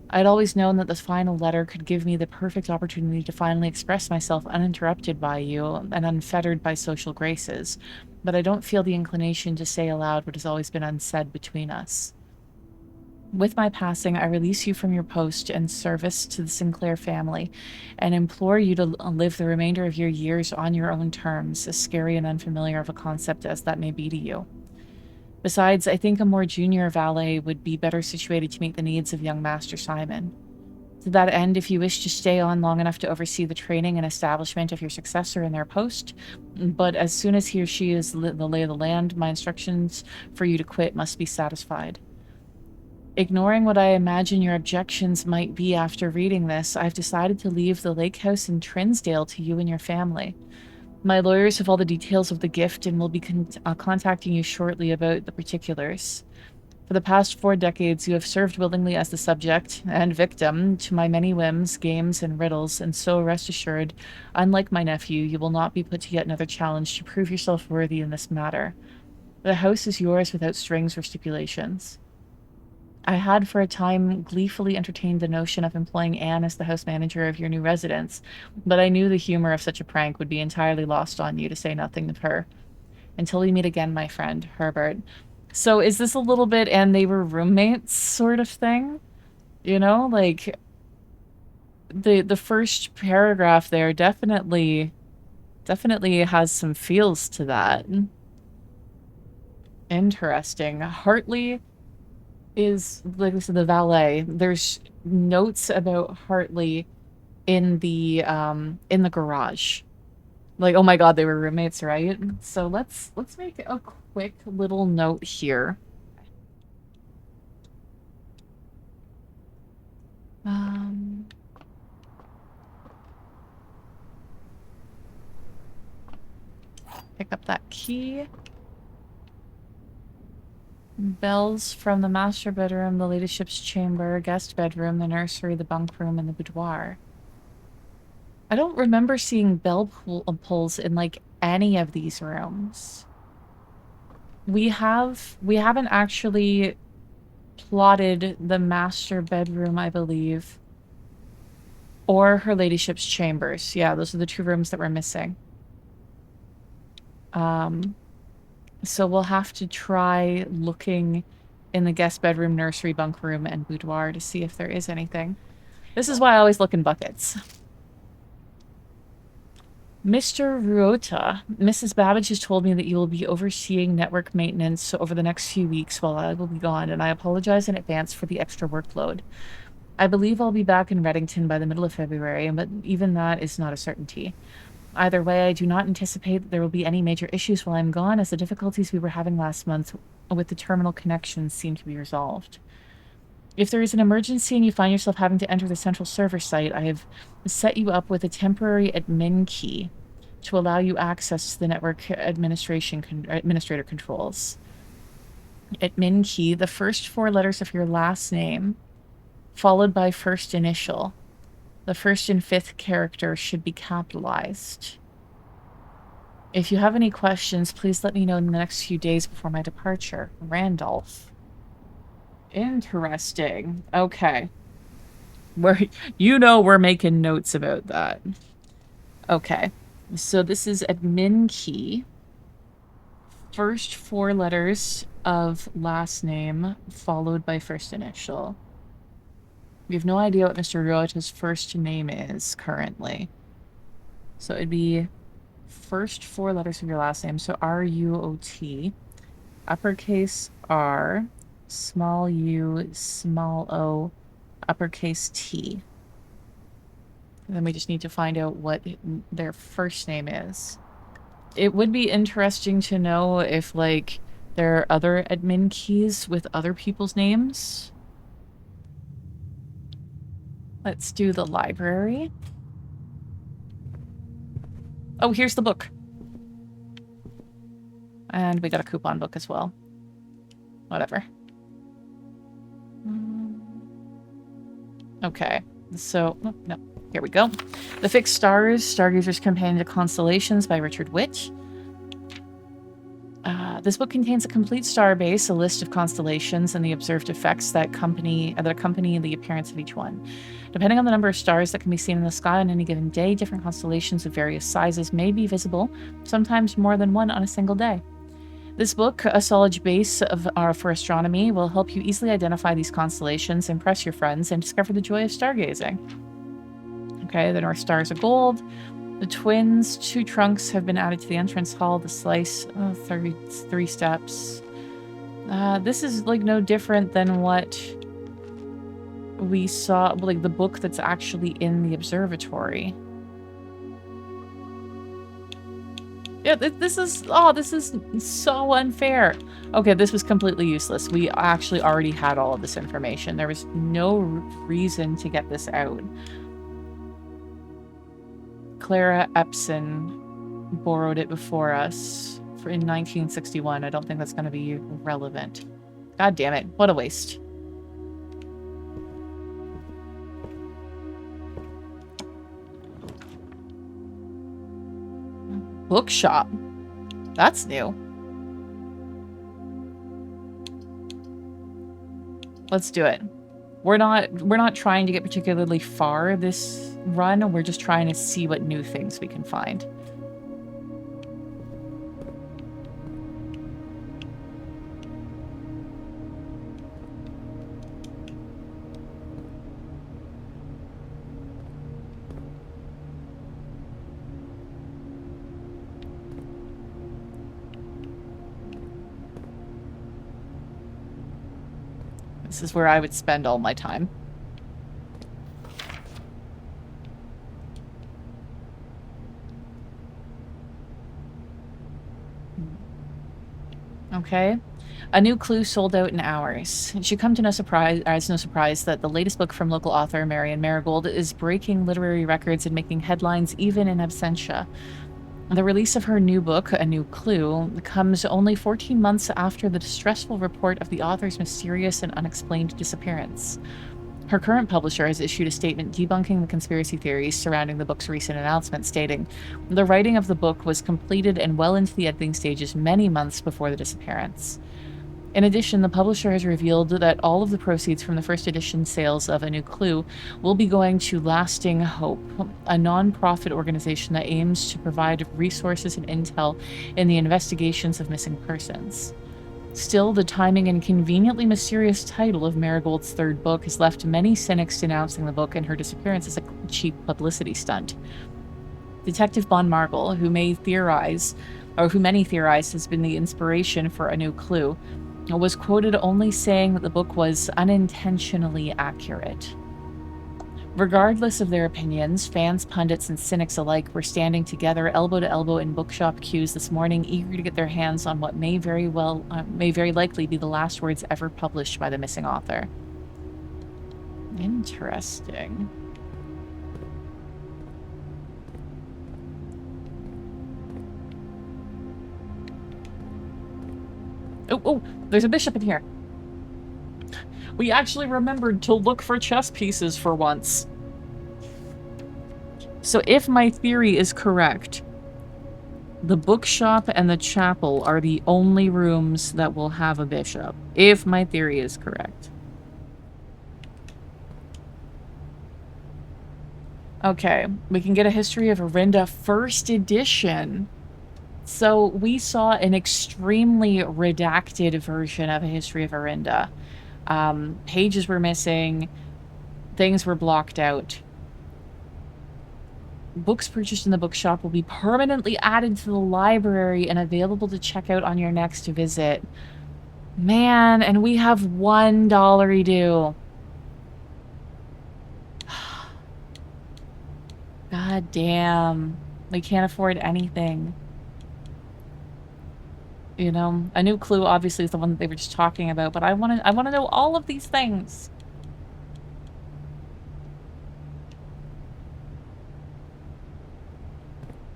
[SPEAKER 1] I'd always known that this final letter could give me the perfect opportunity to finally express myself uninterrupted by you and unfettered by social graces, but I don't feel the inclination to say aloud what has always been unsaid between us. With my passing, I release you from your post and service to the Sinclair family and implore you to live the remainder of your years on your own terms, as scary and unfamiliar of a concept as that may be to you. Besides, I think a more junior valet would be better situated to meet the needs of young Master Simon. To that end, if you wish to stay on long enough to oversee the training and establishment of your successor in their post, but as soon as he or she is the lay of the land, my instructions for you to quit must be satisfied. Ignoring what I imagine your objections might be after reading this, I've decided to leave the lake house in Trinsdale to you and your family. My lawyers have all the details of the gift and will be contacting you shortly about the particulars. For the past 4 decades, you have served willingly as the subject and victim to my many whims, games, and riddles, and so rest assured, unlike my nephew, you will not be put to yet another challenge to prove yourself worthy in this matter. The house is yours without strings or stipulations. I had for a time gleefully entertained the notion of employing Anne as the house manager of your new residence, but I knew the humor of such a prank would be entirely lost on you, to say nothing of her. Until we meet again, my friend, Herbert. So is this a little bit and they were roommates sort of thing? You know, like the first paragraph there definitely has some feels to that. Interesting. Hartley is, like I said, the valet. There's notes about Hartley in the garage. Like, oh my god, they were roommates, right? So let's make a quick little note here. Pick up that key. Bells from the master bedroom, the ladyship's chamber, guest bedroom, the nursery, the bunk room, and the boudoir. I don't remember seeing bell pulls in, like, any of these rooms. We haven't actually plotted the master bedroom, I believe. Or her ladyship's chambers. Yeah, those are the 2 rooms that we're missing. So we'll have to try looking in the guest bedroom, nursery, bunk room, and boudoir to see if there is anything. This is why I always look in buckets. Mr. Ruota, Mrs. Babbage has told me that you will be overseeing network maintenance over the next few weeks while I will be gone, and I apologize in advance for the extra workload. I believe I'll be back in Reddington by the middle of February, but even that is not a certainty. Either way, I do not anticipate that there will be any major issues while I'm gone, as the difficulties we were having last month with the terminal connections seem to be resolved. If there is an emergency and you find yourself having to enter the central server site, I have set you up with a temporary admin key to allow you access to the network administrator controls. Admin key, the first 4 letters of your last name, followed by first initial. The first and 5th character should be capitalized. If you have any questions, please let me know in the next few days before my departure. Randolph. Interesting. Okay. We're making notes about that. Okay. So this is admin key. First 4 letters of last name, followed by first initial. We have no idea what Mr. Ruota's first name is currently. So it'd be first 4 letters of your last name. So R-U-O-T, uppercase R, small u, small o, uppercase T. And then we just need to find out what their first name is. It would be interesting to know if, like, there are other admin keys with other people's names. Let's do the library. Oh, here's the book. And we got a coupon book as well. Whatever. Okay, so, oh, no, here we go. The Fixed Stars, Stargazer's Companion to Constellations by Richard Witt. This book contains a complete star base, a list of constellations, and the observed effects that accompany the appearance of each one. Depending on the number of stars that can be seen in the sky on any given day, different constellations of various sizes may be visible, sometimes more than one on a single day. This book, a solid base for astronomy, will help you easily identify these constellations, impress your friends, and discover the joy of stargazing. Okay, the North Stars of gold. The twins, 2 trunks have been added to the entrance hall. The slice, 3 steps. This is, like, no different than what we saw, like, the book that's actually in the observatory. Yeah, this is... Oh, this is so unfair. Okay, this was completely useless. We actually already had all of this information. There was no reason to get this out. Clara Epson borrowed it before us in 1961. I don't think that's going to be relevant. God damn it. What a waste. Bookshop. That's new. Let's do it. We're not trying to get particularly far this run. We're just trying to see what new things we can find. This is where I would spend all my time. Okay. A new clue sold out in hours. It should come to no surprise that the latest book from local author Marion Marigold is breaking literary records and making headlines even in absentia. The release of her new book, A New Clue, comes only 14 months after the distressful report of the author's mysterious and unexplained disappearance. Her current publisher has issued a statement debunking the conspiracy theories surrounding the book's recent announcement, stating, "The writing of the book was completed and well into the editing stages many months before the disappearance." In addition, the publisher has revealed that all of the proceeds from the first edition sales of A New Clue will be going to Lasting Hope, a non-profit organization that aims to provide resources and intel in the investigations of missing persons. Still, the timing and conveniently mysterious title of Marigold's third book has left many cynics denouncing the book and her disappearance as a cheap publicity stunt. Detective Bon Margle, who many theorize has been the inspiration for A New Clue, was quoted only saying that the book was unintentionally accurate. Regardless of their opinions, fans, pundits, and cynics alike were standing together elbow to elbow in bookshop queues this morning, eager to get their hands on what may very likely be the last words ever published by the missing author. Interesting. Oh, there's a bishop in here. We actually remembered to look for chess pieces for once. So if my theory is correct, the bookshop and the chapel are the only rooms that will have a bishop. If my theory is correct. Okay, we can get a history of Arinda first edition. So we saw an extremely redacted version of a history of Arinda. Pages were missing, things were blocked out. Books purchased in the bookshop will be permanently added to the library and available to check out on your next visit. Man, and we have $1 due. God damn. We can't afford anything. You know, A New Clue obviously is the one that they were just talking about, but I want to know all of these things.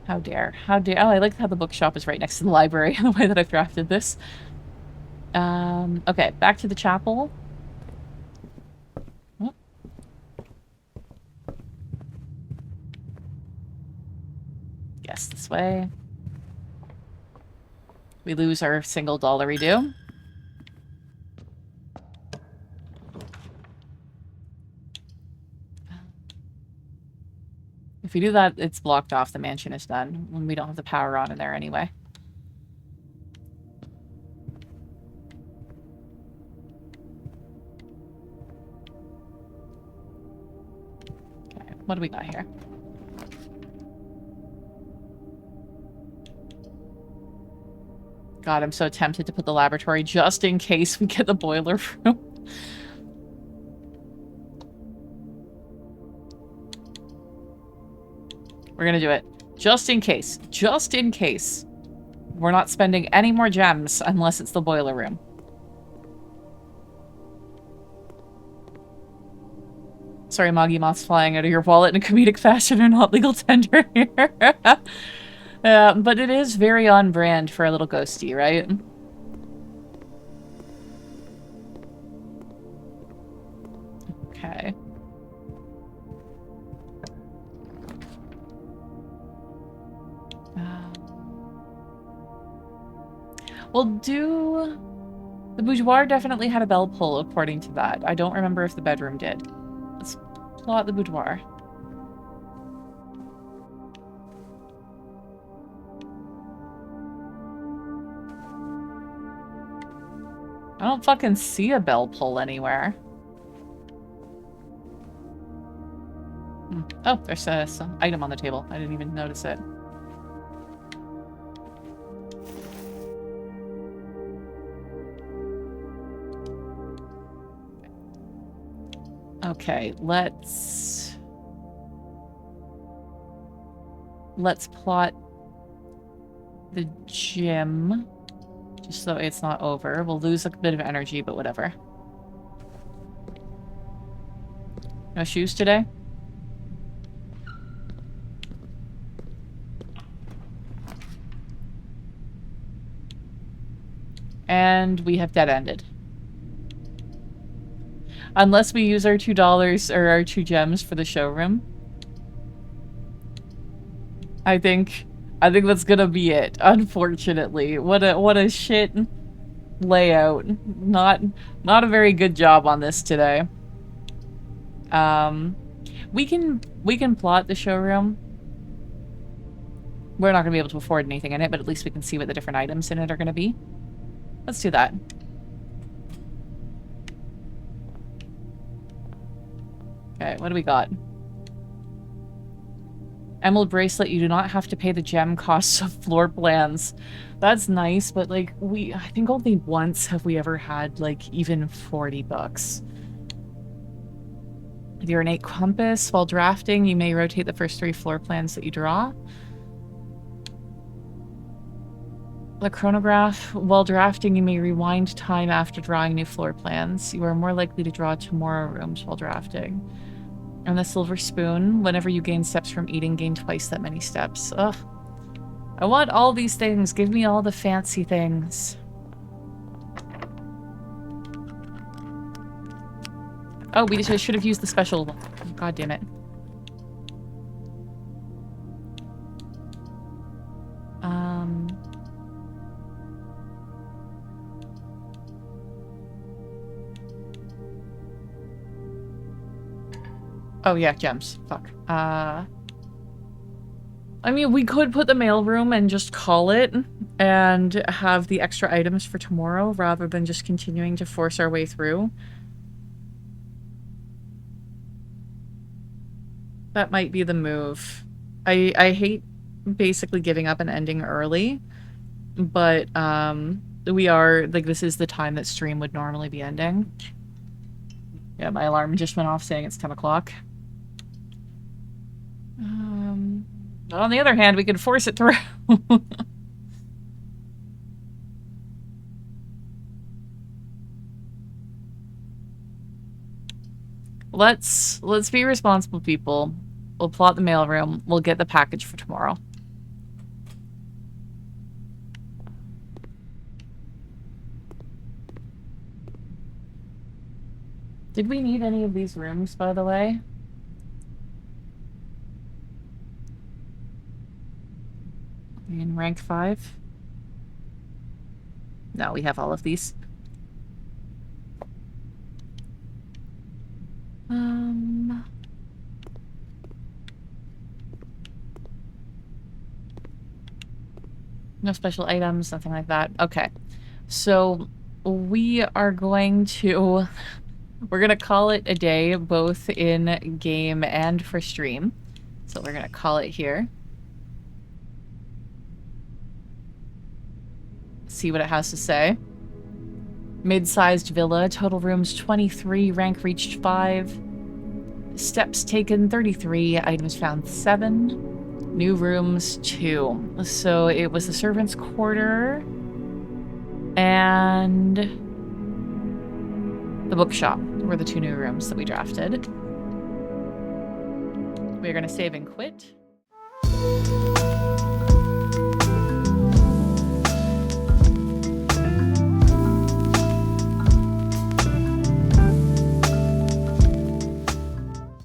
[SPEAKER 1] How dare. How dare. Oh, I like how the bookshop is right next to the library and the way that I've drafted this. Okay, back to the chapel. Oh. Yes, this way. We lose our single dollar we do. If we do that, it's blocked off. The mansion is done. When we don't have the power on in there anyway. Okay, what do we got here? God, I'm so tempted to put the laboratory just in case we get the boiler room. We're gonna do it. Just in case. Just in case. We're not spending any more gems unless it's the boiler room. Sorry, Moggy Moth's flying out of your wallet in a comedic fashion and not legal tender here. But it is very on brand for a little ghosty, right? Okay. We'll do... The boudoir definitely had a bell pull, according to that. I don't remember if the bedroom did. Let's plot the boudoir. I don't fucking see a bell pull anywhere. Oh, there's some item on the table. I didn't even notice it. Okay, let's plot the gym, just so it's not over. We'll lose a bit of energy, but whatever. No shoes today? And we have dead-ended. Unless we use our $2 or our 2 gems for the showroom. I think that's gonna be it, unfortunately. What a shit layout. Not a very good job on this today. We can plot the showroom. We're not gonna be able to afford anything in it, but at least we can see what the different items in it are gonna be. Let's do that. Okay, what do we got? Emerald bracelet, you do not have to pay the gem costs of floor plans. That's nice, but like I think only once have we ever had like even 40 bucks. With your innate compass, while drafting, you may rotate the first 3 floor plans that you draw. The chronograph, while drafting, you may rewind time after drawing new floor plans. You are more likely to draw tomorrow rooms while drafting. And the silver spoon, whenever you gain steps from eating, gain twice that many steps. Ugh. I want all these things. Give me all the fancy things. Oh, we should have used the special one. God damn it. Oh yeah, gems. Fuck. I mean, we could put the mailroom and just call it and have the extra items for tomorrow rather than just continuing to force our way through. That might be the move. I hate basically giving up and ending early, but we are, like, this is the time that stream would normally be ending. Yeah, my alarm just went off saying it's 10 o'clock. But on the other hand, we could force it through. Let's be responsible people. We'll plot the mailroom. We'll get the package for tomorrow. Did we need any of these rooms, by the way? In rank 5? No, we have all of these. No special items, nothing like that. Okay. So we are going to... We're going to call it a day, both in game and for stream. So we're going to call it here. See what it has to say. Mid-sized villa, total rooms 23, rank reached 5. Steps taken 33, items found 7. New rooms 2. So it was the servants' quarter and the bookshop were the 2 new rooms that we drafted. We're going to save and quit.